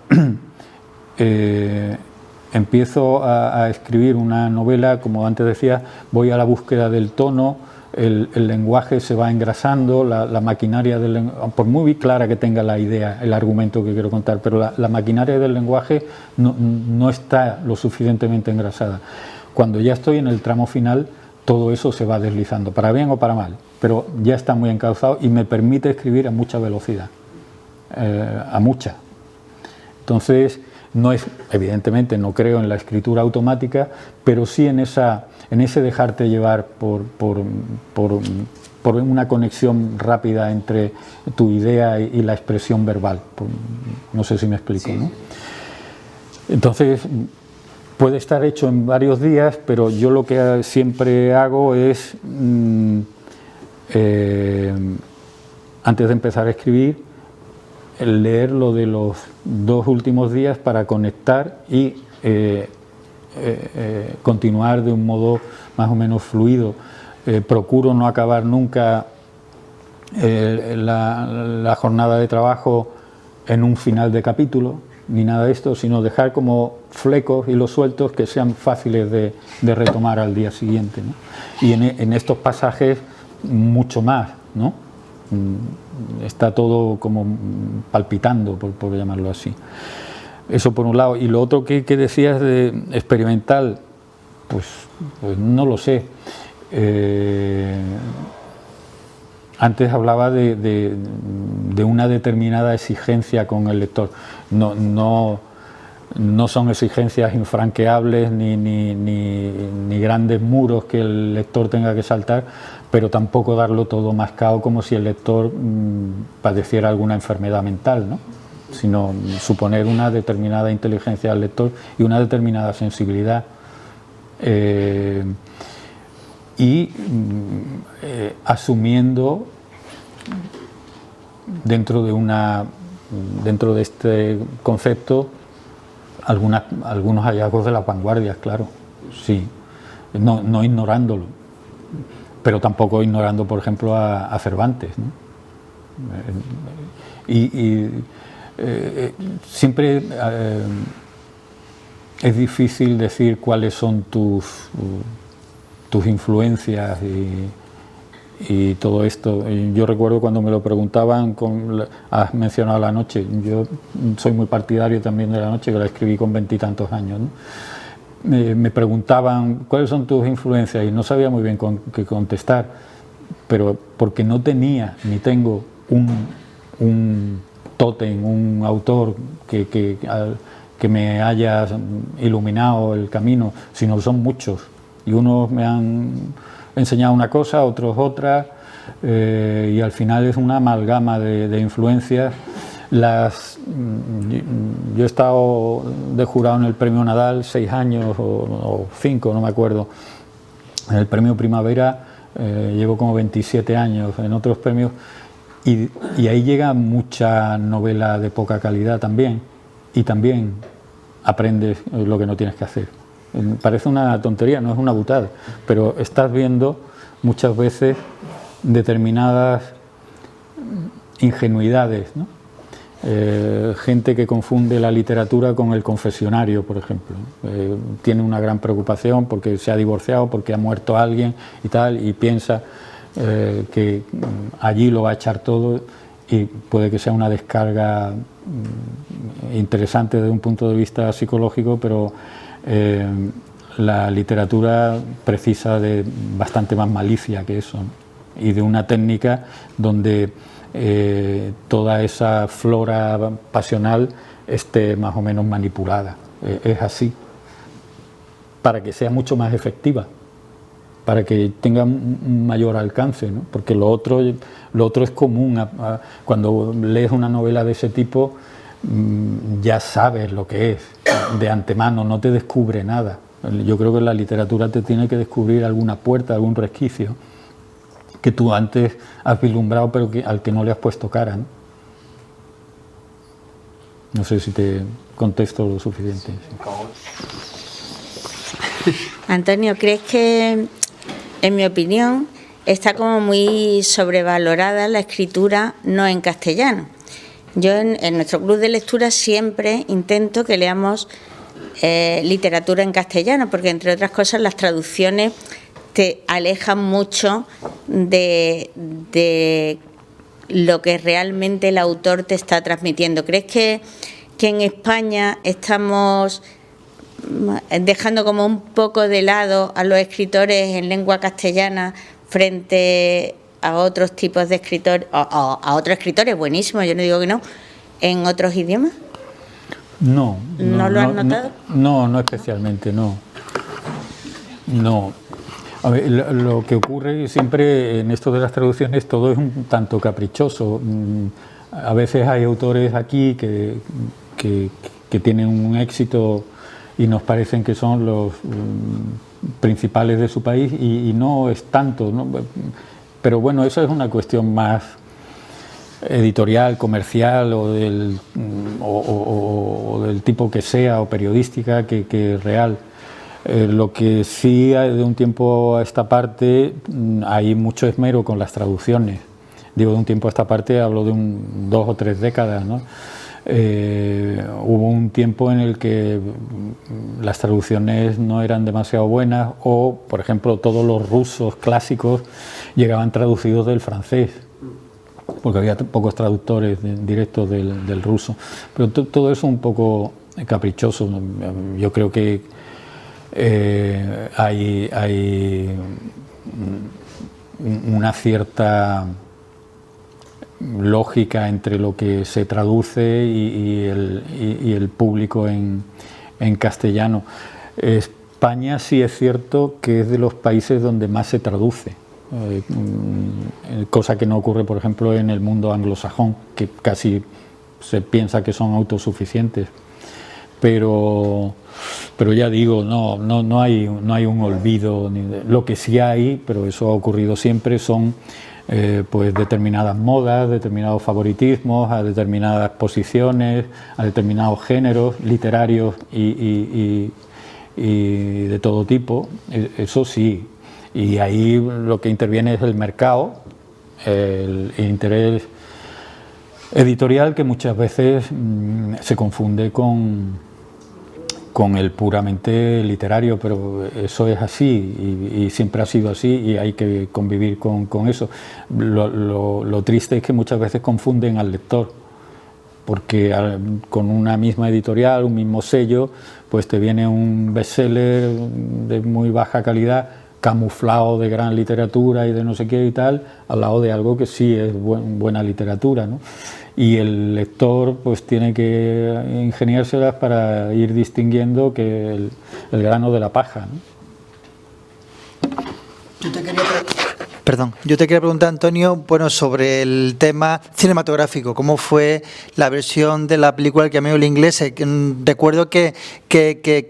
empiezo a escribir una novela, como antes decía, voy a la búsqueda del tono, el lenguaje se va engrasando, la maquinaria del lenguaje, por muy clara que tenga la idea, el argumento que quiero contar, pero la maquinaria del lenguaje no está lo suficientemente engrasada. Cuando ya estoy en el tramo final, todo eso se va deslizando, para bien o para mal, pero ya está muy encauzado y me permite escribir a mucha velocidad, a mucha. Entonces, no es, evidentemente no creo en la escritura automática, pero sí en ese dejarte llevar por una conexión rápida entre tu idea y la expresión verbal. No sé si me explico, sí. ¿No? Entonces, puede estar hecho en varios días, pero yo lo que siempre hago es, antes de empezar a escribir, el leer lo de los 2 últimos días para conectar y continuar de un modo más o menos fluido. Procuro no acabar nunca la jornada de trabajo en un final de capítulo, ni nada de esto, sino dejar como flecos, hilos sueltos que sean fáciles de retomar al día siguiente, ¿no? Y en estos pasajes mucho más, ¿no? Está todo como palpitando, por llamarlo así. Eso por un lado. Y lo otro que decías de experimental, pues no lo sé. Antes hablaba de una determinada exigencia con el lector. No son exigencias infranqueables ni grandes muros que el lector tenga que saltar, pero tampoco darlo todo mascado como si el lector padeciera alguna enfermedad mental, ¿no? Sino suponer una determinada inteligencia del lector y una determinada sensibilidad. Asumiendo dentro de este concepto algunos hallazgos de las vanguardias, claro, sí, no ignorándolo, pero tampoco ignorando, por ejemplo, a Cervantes, ¿no? Siempre es difícil decir cuáles son tus influencias y todo esto. Yo recuerdo cuando me lo preguntaban, has mencionado La Noche, yo soy muy partidario también de La Noche, que la escribí con 20 y tantos años, ¿no? Me preguntaban cuáles son tus influencias y no sabía muy bien qué contestar, pero porque no tenía ni tengo un tótem, un autor que me haya iluminado el camino, sino son muchos, y unos me han enseñado una cosa, otros otra, y al final es una amalgama de influencias. Yo he estado de jurado en el Premio Nadal 6 años o 5, no me acuerdo. En el Premio Primavera llevo como 27 años, en otros premios, y ahí llega mucha novela de poca calidad también, y también aprendes lo que no tienes que hacer. Parece una tontería, no es una butada, pero estás viendo muchas veces determinadas ingenuidades, ¿no? Gente que confunde la literatura con el confesionario, por ejemplo. Tiene una gran preocupación porque se ha divorciado, porque ha muerto alguien y tal, y piensa que allí lo va a echar todo, y puede que sea una descarga interesante desde un punto de vista psicológico, pero la literatura precisa de bastante más malicia que eso, ¿no? Y de una técnica donde toda esa flora pasional esté más o menos manipulada. Es así, para que sea mucho más efectiva, para que tenga un mayor alcance, ¿no? Porque lo otro es común. Cuando lees una novela de ese tipo, ya sabes lo que es de antemano, no te descubre nada. Yo creo que la literatura te tiene que descubrir alguna puerta, algún resquicio que tú antes has vislumbrado, pero al que no le has puesto cara, ¿no? No sé si te contesto lo suficiente. Sí. Antonio, ¿crees que, en mi opinión, está como muy sobrevalorada la escritura no en castellano? Yo en nuestro club de lectura siempre intento que leamos literatura en castellano, porque entre otras cosas las traducciones te alejan mucho de lo que realmente el autor te está transmitiendo. ¿Crees que en España estamos dejando como un poco de lado a los escritores en lengua castellana frente a otros tipos de escritores, a otros escritores buenísimos, yo no digo que no, en otros idiomas? No. ¿No lo has notado? No especialmente, no. No. A ver, lo que ocurre siempre en esto de las traducciones, todo es un tanto caprichoso. A veces hay autores aquí que tienen un éxito y nos parecen que son los principales de su país y no es tanto, ¿no? Pero bueno, eso es una cuestión más editorial, comercial o del tipo que sea, o periodística, que real. Lo que sí hay de un tiempo a esta parte, hay mucho esmero con las traducciones. Digo de un tiempo a esta parte, hablo de 2 o 3 décadas, ¿no? Hubo un tiempo en el que las traducciones no eran demasiado buenas, o por ejemplo todos los rusos clásicos llegaban traducidos del francés, porque había pocos traductores directos del ruso. Pero todo eso un poco caprichoso. Yo creo que hay una cierta lógica entre lo que se traduce y el público en castellano. España sí es cierto que es de los países donde más se traduce, cosa que no ocurre, por ejemplo, en el mundo anglosajón, que casi se piensa que son autosuficientes. Pero ya digo, no hay un olvido. Lo que sí hay, pero eso ha ocurrido siempre, son pues determinadas modas, determinados favoritismos a determinadas posiciones, a determinados géneros literarios y de todo tipo. Eso sí, y ahí lo que interviene es el mercado, el interés editorial, que muchas veces se confunde con el puramente literario, pero eso es así y siempre ha sido así y hay que convivir con eso. Lo triste es que muchas veces confunden al lector, porque con una misma editorial, un mismo sello, pues te viene un bestseller de muy baja calidad, camuflado de gran literatura y de no sé qué y tal, al lado de algo que sí es buena literatura, ¿no? Y el lector pues tiene que ingeniárselas para ir distinguiendo que el grano de la paja, ¿no? Yo te quería preguntar, Antonio, bueno, sobre el tema cinematográfico. ¿Cómo fue la versión de la película El cameo del inglés? Recuerdo que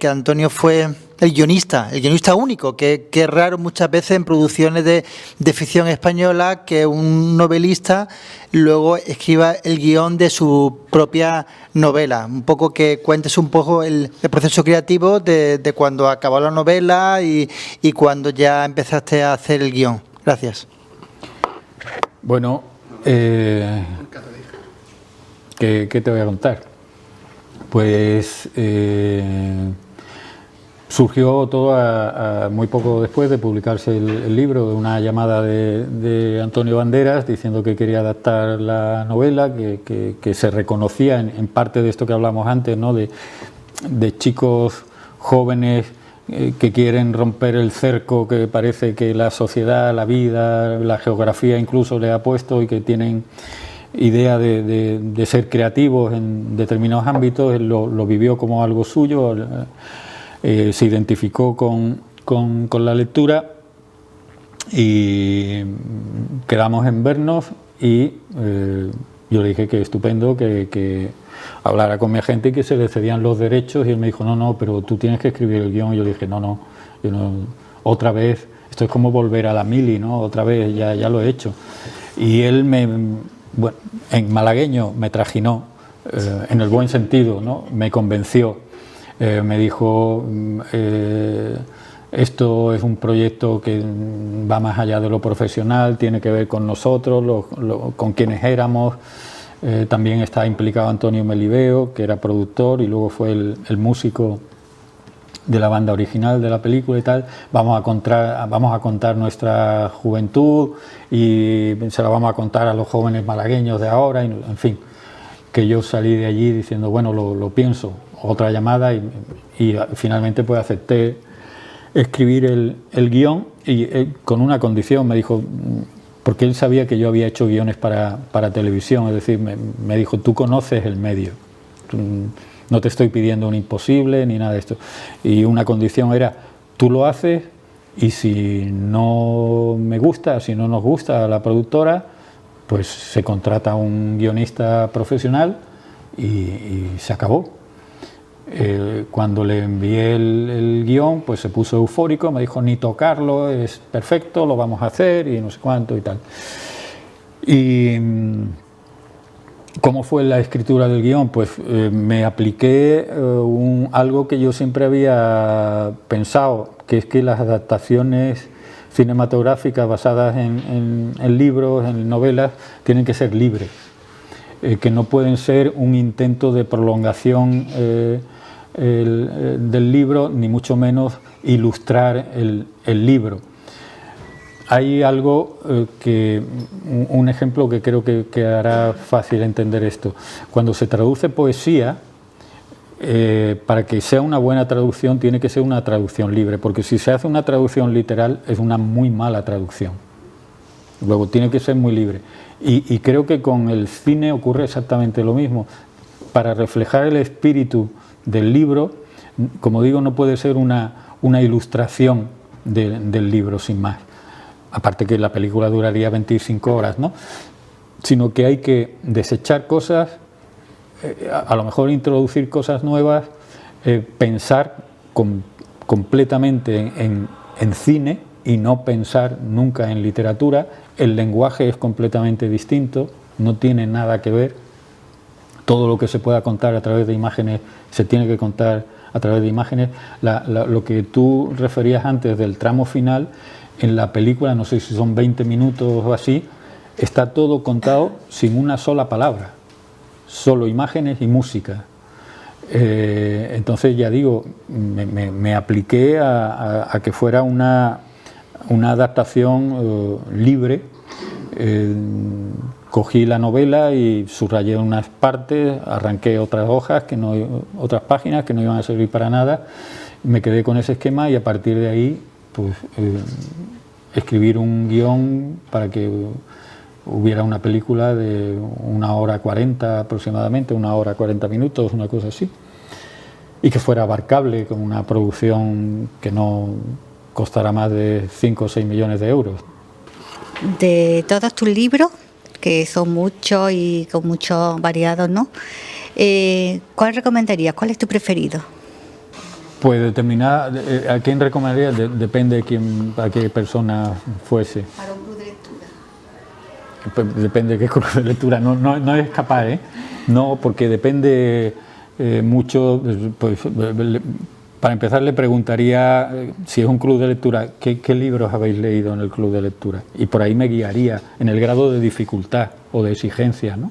Antonio fue el guionista único, que es raro muchas veces en producciones de ficción española que un novelista luego escriba el guión de su propia novela. Un poco que cuentes un poco el proceso creativo de cuando acabó la novela y cuando ya empezaste a hacer el guión. Gracias. Bueno, ¿qué te voy a contar? Pues surgió todo muy poco después de publicarse el libro, de una llamada de Antonio Banderas diciendo que quería adaptar la novela, que se reconocía en parte de esto que hablamos antes, ¿no? de chicos jóvenes que quieren romper el cerco que parece que la sociedad, la vida, la geografía incluso le ha puesto, y que tienen idea de ser creativos en determinados ámbitos. Él lo vivió como algo suyo, se identificó con la lectura y quedamos en vernos y yo le dije que estupendo, que hablara con mi agente y que se le cedían los derechos, y él me dijo, no, pero tú tienes que escribir el guión. Y yo le dije, no, otra vez, esto es como volver a la mili, ¿no? Otra vez, ya lo he hecho. Y él en malagueño me trajinó, en el buen sentido, ¿no? Me convenció, me dijo, esto es un proyecto que va más allá de lo profesional, tiene que ver con nosotros, con quienes éramos. También está implicado Antonio Melibeo, que era productor y luego fue el músico de la banda original de la película y tal, vamos a contar nuestra juventud y se la vamos a contar a los jóvenes malagueños de ahora, y, en fin, que yo salí de allí diciendo, bueno, lo pienso, otra llamada y finalmente pues acepté escribir el guión y con una condición, me dijo, porque él sabía que yo había hecho guiones para televisión, es decir, me dijo, tú conoces el medio, no te estoy pidiendo un imposible ni nada de esto. Y una condición era, tú lo haces y si no me gusta, si no nos gusta a la productora, pues se contrata a un guionista profesional y se acabó. Cuando le envié el guión, pues se puso eufórico, me dijo, ni tocarlo, es perfecto, lo vamos a hacer y no sé cuánto y tal. Y ¿cómo fue la escritura del guión? Pues me apliqué algo que yo siempre había pensado, que es que las adaptaciones cinematográficas basadas en libros, en novelas, tienen que ser libres, que no pueden ser un intento de prolongación del libro, ni mucho menos ilustrar el libro. Hay algo un ejemplo que creo que hará fácil entender esto. Cuando se traduce poesía, para que sea una buena traducción tiene que ser una traducción libre, porque si se hace una traducción literal es una muy mala traducción. Luego tiene que ser muy libre. Y creo que con el cine ocurre exactamente lo mismo. Para reflejar el espíritu del libro, como digo, no puede ser una ilustración del libro sin más. Aparte que la película duraría 25 horas, ¿no? Sino que hay que desechar cosas, a lo mejor introducir cosas nuevas, pensar completamente en cine y no pensar nunca en literatura. El lenguaje es completamente distinto, no tiene nada que ver. Todo lo que se pueda contar a través de imágenes se tiene que contar a través de imágenes. Lo que tú referías antes del tramo final, en la película, no sé si son 20 minutos o así, está todo contado sin una sola palabra, solo imágenes y música. Entonces, ya digo, me apliqué a que fuera una adaptación libre. Cogí la novela y subrayé unas partes, arranqué otras hojas, otras páginas que no iban a servir para nada, me quedé con ese esquema y a partir de ahí pues escribir un guión para que hubiera una película de 1 hora 40 aproximadamente, 1 hora 40 minutos, una cosa así, y que fuera abarcable, con una producción que no costara más de 5 o 6 millones de euros. De todos tus libros, que son muchos y con muchos variados, ¿no? ¿Cuál recomendarías? ¿Cuál es tu preferido? Pues determinada, ¿a quién recomendaría? Depende de a qué persona fuese. Para un club de lectura. Pues depende de qué club de lectura, no es capaz, ¿eh? No, porque depende mucho, pues, para empezar le preguntaría, si es un club de lectura, ¿qué libros habéis leído en el club de lectura? Y por ahí me guiaría en el grado de dificultad o de exigencia, ¿no?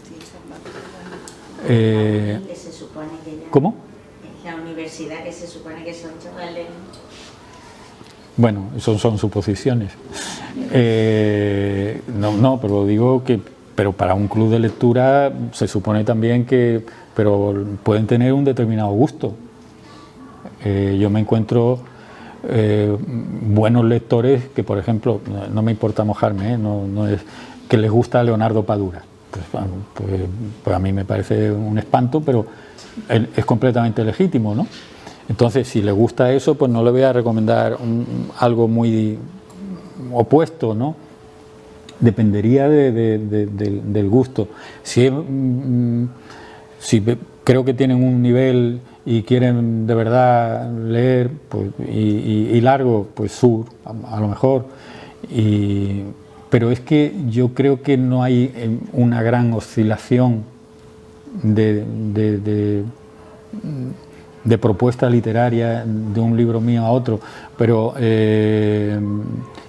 ¿Cómo? La universidad, que se supone que son chavales. Bueno, eso son suposiciones. No, pero digo que para un club de lectura se supone también que pueden tener un determinado gusto. Yo me encuentro buenos lectores que, por ejemplo, no me importa mojarme, no es que les gusta Leonardo Padura. Pues a mí me parece un espanto, pero es completamente legítimo, ¿no? Entonces, si le gusta eso, pues no le voy a recomendar algo muy opuesto, ¿no? Dependería del gusto. Si creo que tienen un nivel y quieren de verdad leer, pues, y largo, pues Sur, a lo mejor. Pero es que yo creo que no hay una gran oscilación de propuesta literaria de un libro mío a otro, pero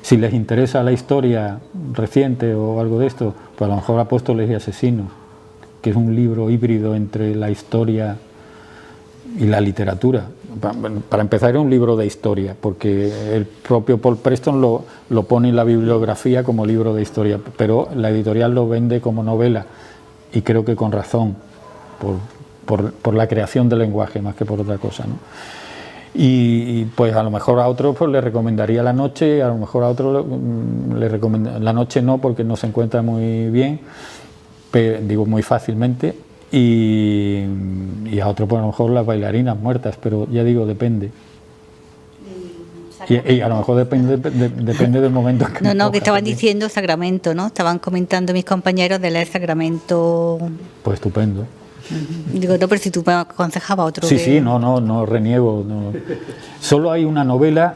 si les interesa la historia reciente o algo de esto, pues a lo mejor Apóstoles y Asesinos, que es un libro híbrido entre la historia y la literatura. para empezar, era un libro de historia, porque el propio Paul Preston lo pone en la bibliografía como libro de historia, pero la editorial lo vende como novela, y creo que con razón, por la creación del lenguaje más que por otra cosa, ¿no? Y pues a lo mejor a otro pues le recomendaría La noche, a lo mejor a otro le recomendaría La noche no, porque no se encuentra muy bien, digo muy fácilmente, y a otro pues a lo mejor Las bailarinas muertas, pero ya digo, depende. Y a lo mejor depende del momento que No, que estaban diciendo Sacramento, ¿no? Estaban comentando mis compañeros de leer Sacramento. Pues estupendo. Digo, no, pero si tú me aconsejabas otro. Sí, no reniego. No. Solo hay una novela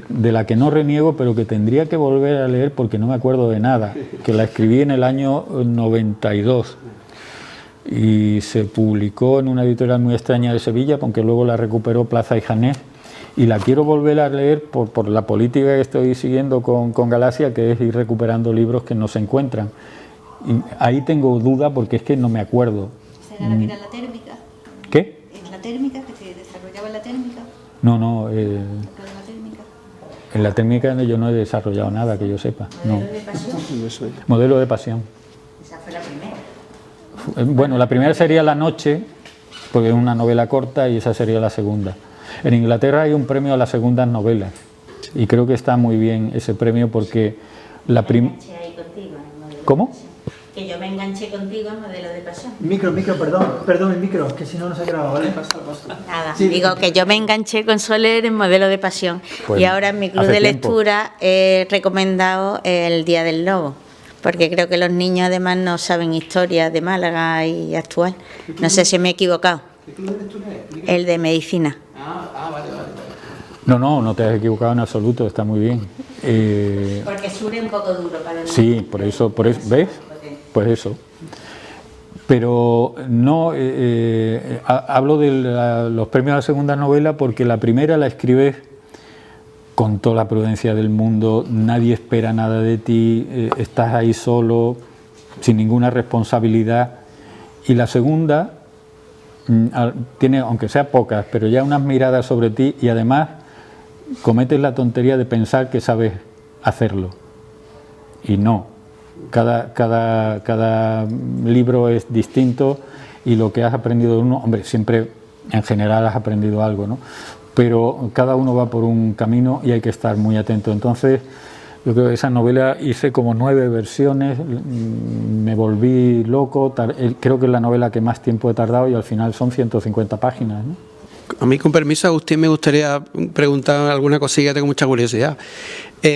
de la que no reniego, pero que tendría que volver a leer porque no me acuerdo de nada, que la escribí en el año 92 y se publicó en una editorial muy extraña de Sevilla, aunque luego la recuperó Plaza y Janés, y la quiero volver a leer por la política que estoy siguiendo con Galaxia, que es ir recuperando libros que no se encuentran. Y ahí tengo duda porque es que no me acuerdo. ¿Será la que era la térmica? ¿Qué? ¿Es la térmica que se desarrollaba en la térmica? No. En la térmica yo no he desarrollado nada, que yo sepa. ¿Modelo de pasión? Modelo de pasión. Esa fue la primera. Bueno, la primera sería La noche, porque es una novela corta, y esa sería la segunda. En Inglaterra hay un premio a las segundas novelas, y creo que está muy bien ese premio porque la primera... ¿Cómo? Que yo me enganché contigo en Modelo de pasión. Micro, perdón, el micro, que si no se graba, ¿vale? Nada, Sí. digo que yo me enganché con Soler en Modelo de pasión. Pues, y ahora en mi club hace de tiempo. lectura he recomendado El Día del Lobo, porque creo que los niños además no saben historia de Málaga y actual. No sé si me he equivocado. ¿Qué club de lectura es? El de medicina. Vale. No te has equivocado en absoluto, está muy bien. Porque Sure es un poco duro para el Sí, por eso, ¿ves? Pues eso. Pero no, hablo de los premios a la segunda novela porque la primera la escribes con toda la prudencia del mundo, nadie espera nada de ti, estás ahí solo, sin ninguna responsabilidad. Y la segunda tiene, aunque sea pocas, pero ya unas miradas sobre ti, y además cometes la tontería de pensar que sabes hacerlo. Y no. Cada libro es distinto, y lo que has aprendido de uno, hombre, siempre en general has aprendido algo, ¿no? Pero cada uno va por un camino y hay que estar muy atento. Entonces, yo creo que esa novela hice como 9 versiones, me volví loco, creo que es la novela que más tiempo he tardado, y al final son 150 páginas, ¿no? A mí, con permiso, Agustín, me gustaría preguntar alguna cosilla, tengo mucha curiosidad.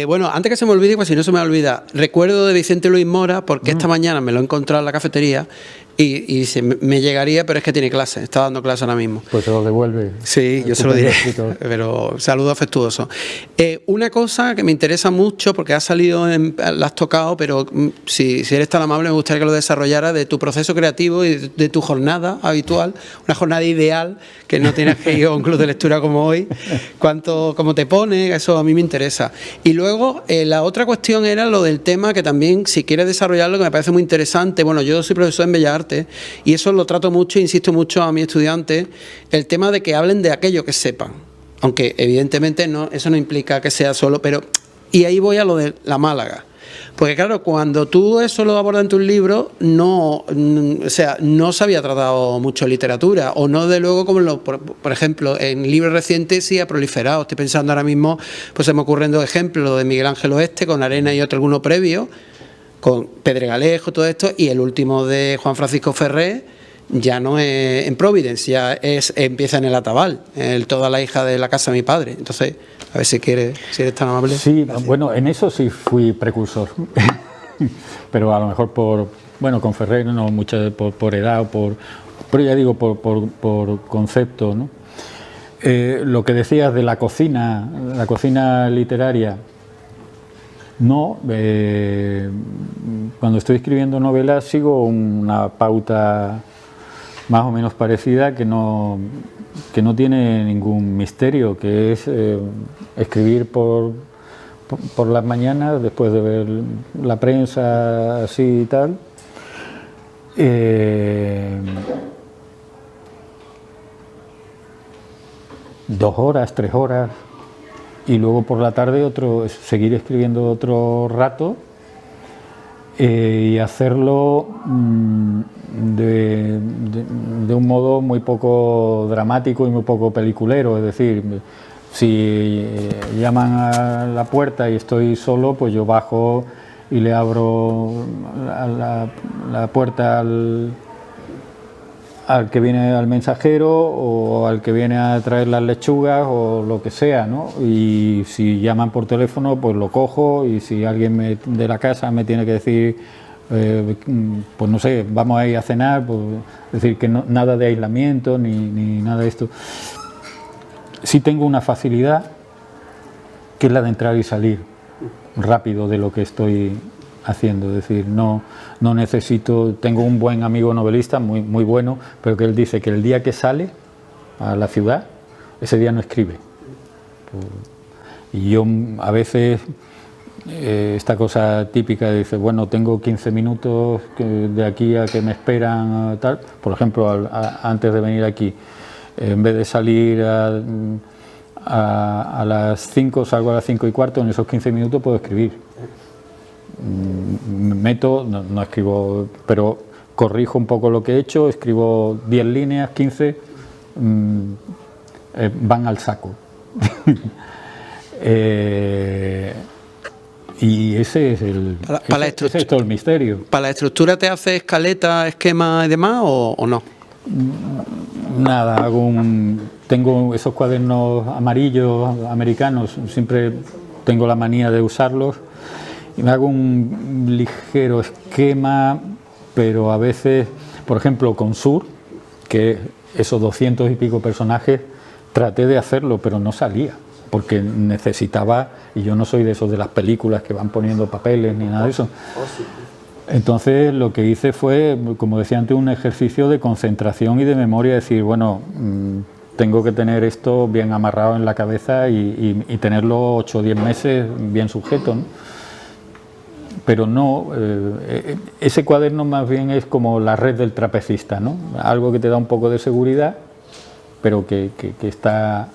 Bueno, antes que se me olvide, pues si no se me olvida, recuerdo de Vicente Luis Mora, porque esta mañana me lo he encontrado en la cafetería y me llegaría, pero es que tiene clase, está dando clase ahora mismo. Pues se lo devuelve. Sí, yo se lo diré, pero saludo afectuoso. Una cosa que me interesa mucho, porque ha salido, la has tocado, pero si eres tan amable, me gustaría que lo desarrollara, de tu proceso creativo y de tu jornada habitual, una jornada ideal, que no tienes que ir a un club de lectura como hoy, cómo te pone, eso a mí me interesa. Y luego, la otra cuestión era lo del tema, que también, si quieres desarrollarlo, que me parece muy interesante. Bueno, yo soy profesor en Bellas Artes, y eso lo trato mucho, insisto mucho a mis estudiantes, el tema de que hablen de aquello que sepan, aunque evidentemente eso no implica que sea solo, pero, y ahí voy a lo de la Málaga, porque claro, cuando tú eso lo abordas en tus libros, no se había tratado mucho literatura, o no de luego como por ejemplo, en libros recientes sí ha proliferado. Estoy pensando ahora mismo, pues se me ocurren 2 ejemplos, lo de Miguel Ángel Oeste con Arena y alguno previo, con Pedregalejo, todo esto, y el último de Juan Francisco Ferrer ya no es en Providence, ya empieza en el Atabal, toda la hija de la casa de mi padre. Entonces, a ver si eres tan amable. Sí, bueno, en eso sí fui precursor, pero a lo mejor con Ferrer no mucho, por edad, pero ya digo, por concepto, ¿no? Lo que decías de la cocina literaria. No, cuando estoy escribiendo novelas sigo una pauta más o menos parecida, que no tiene ningún misterio, que es escribir por las mañanas, después de ver la prensa así y tal. 2 horas, 3 horas, y luego por la tarde seguir escribiendo otro rato, y hacerlo de un modo muy poco dramático y muy poco peliculero. Es decir, si llaman a la puerta y estoy solo, pues yo bajo y le abro la puerta al que viene, al mensajero, o al que viene a traer las lechugas, o lo que sea, ¿no? Y si llaman por teléfono, pues lo cojo, y si alguien de la casa me tiene que decir, pues no sé, vamos a ir a cenar, pues decir que no, nada de aislamiento ni nada de esto. Sí tengo una facilidad, que es la de entrar y salir rápido de lo que estoy haciendo. Es decir, no necesito. Tengo un buen amigo novelista, muy bueno, pero que él dice que el día que sale a la ciudad, ese día no escribe. Y yo a veces, esta cosa típica de dice, bueno, tengo 15 minutos de aquí a que me esperan, tal. Por ejemplo, antes de venir aquí, en vez de salir a las 5, salgo a las 5:15, en esos 15 minutos puedo escribir. Me meto, no escribo, pero corrijo un poco lo que he hecho, escribo 10 líneas, 15, van al saco. Y ese es ese es todo el misterio. ¿Para la estructura te hace escaleta, esquema y demás, o no? Nada, tengo esos cuadernos amarillos americanos, siempre tengo la manía de usarlos, y me hago un ligero esquema, pero a veces, por ejemplo, con Sur, que esos 200 y pico personajes, traté de hacerlo, pero no salía, porque necesitaba, y yo no soy de esos de las películas que van poniendo papeles ni nada de eso. Entonces lo que hice fue, como decía antes, un ejercicio de concentración y de memoria, decir, bueno, tengo que tener esto bien amarrado en la cabeza y tenerlo 8 o 10 meses bien sujeto, ¿no? Pero no, ese cuaderno más bien es como la red del trapecista, ¿no? Algo que te da un poco de seguridad, pero que está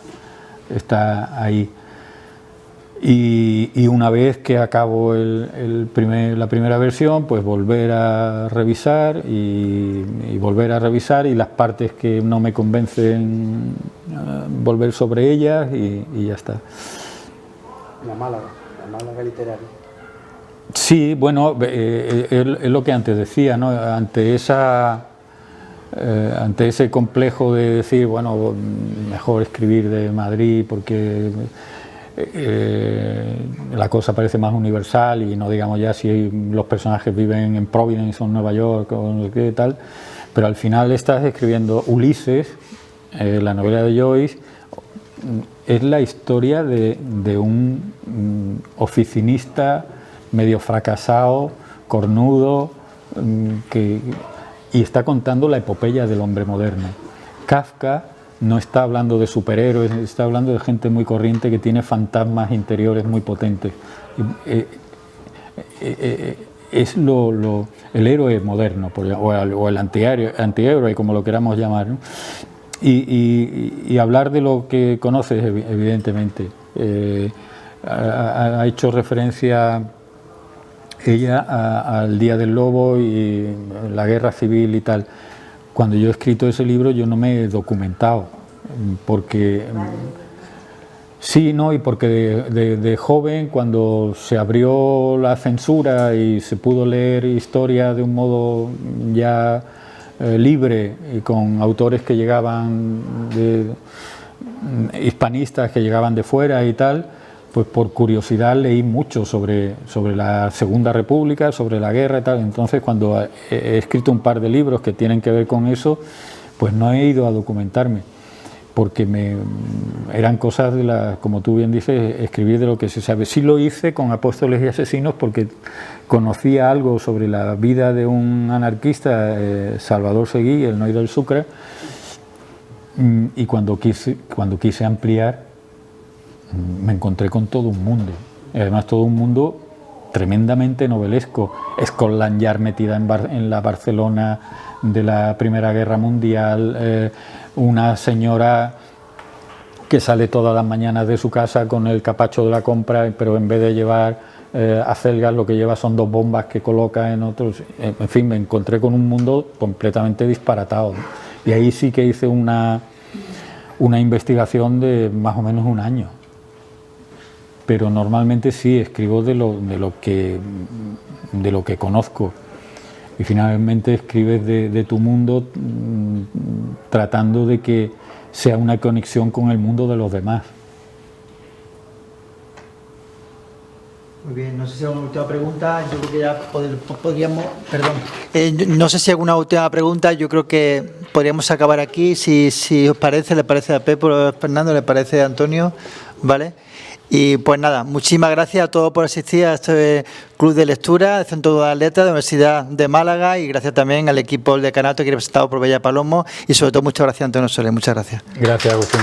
ahí. Y una vez que acabo la primera versión, pues volver a revisar y volver a revisar, y las partes que no me convencen, volver sobre ellas y ya está. La Málaga literaria. Sí, bueno, es lo que antes decía, ¿no? Ante ese complejo de decir, bueno, mejor escribir de Madrid porque la cosa parece más universal, y no digamos ya si los personajes viven en Providence o en Nueva York o no sé qué tal, pero al final estás escribiendo Ulises, la novela de Joyce, es la historia de un oficinista medio fracasado, cornudo, y está contando la epopeya del hombre moderno. Kafka no está hablando de superhéroes, está hablando de gente muy corriente que tiene fantasmas interiores muy potentes. Es el héroe moderno, o el antihéroe, como lo queramos llamar, ¿no? Y hablar de lo que conoces, evidentemente. Ha hecho referencia ella al Día del Lobo y la guerra civil y tal. Cuando yo he escrito ese libro yo no me he documentado, porque sí, ¿no? Y porque de joven, cuando se abrió la censura y se pudo leer historia de un modo ya libre, y con autores que llegaban hispanistas que llegaban de fuera y tal, pues por curiosidad leí mucho sobre la Segunda República, sobre la guerra y tal. Entonces, cuando he escrito un par de libros que tienen que ver con eso, pues no he ido a documentarme, porque eran cosas como tú bien dices, escribir de lo que se sabe. Sí lo hice con Apóstoles y Asesinos, porque conocía algo sobre la vida de un anarquista, Salvador Seguí, el Noir del Sucre, y cuando quise ampliar, me encontré con todo un mundo, y además todo un mundo tremendamente novelesco. Scotland Yard metida en la Barcelona de la Primera Guerra Mundial, una señora que sale todas las mañanas de su casa con el capacho de la compra, pero en vez de llevar acelgas, lo que lleva son 2 bombas que coloca en otros. En fin, me encontré con un mundo completamente disparatado, ¿no? Y ahí sí que hice una investigación de más o menos un año. Pero normalmente sí escribo de lo que conozco. Y finalmente escribes de tu mundo, tratando de que sea una conexión con el mundo de los demás. Muy bien, no sé si hay alguna última pregunta. Yo creo que ya podríamos. Perdón. No sé si hay alguna última pregunta. Yo creo que podríamos acabar aquí. Si os parece, le parece a Pepe, a Fernando, le parece a Antonio. ¿Vale? Y pues nada, muchísimas gracias a todos por asistir a este Club de Lectura del Centro de Letras de la Universidad de Málaga, y gracias también al equipo del decanato que representado por Bella Palomo, y sobre todo muchas gracias a Antonio Soler. Muchas gracias. Gracias, Agustín.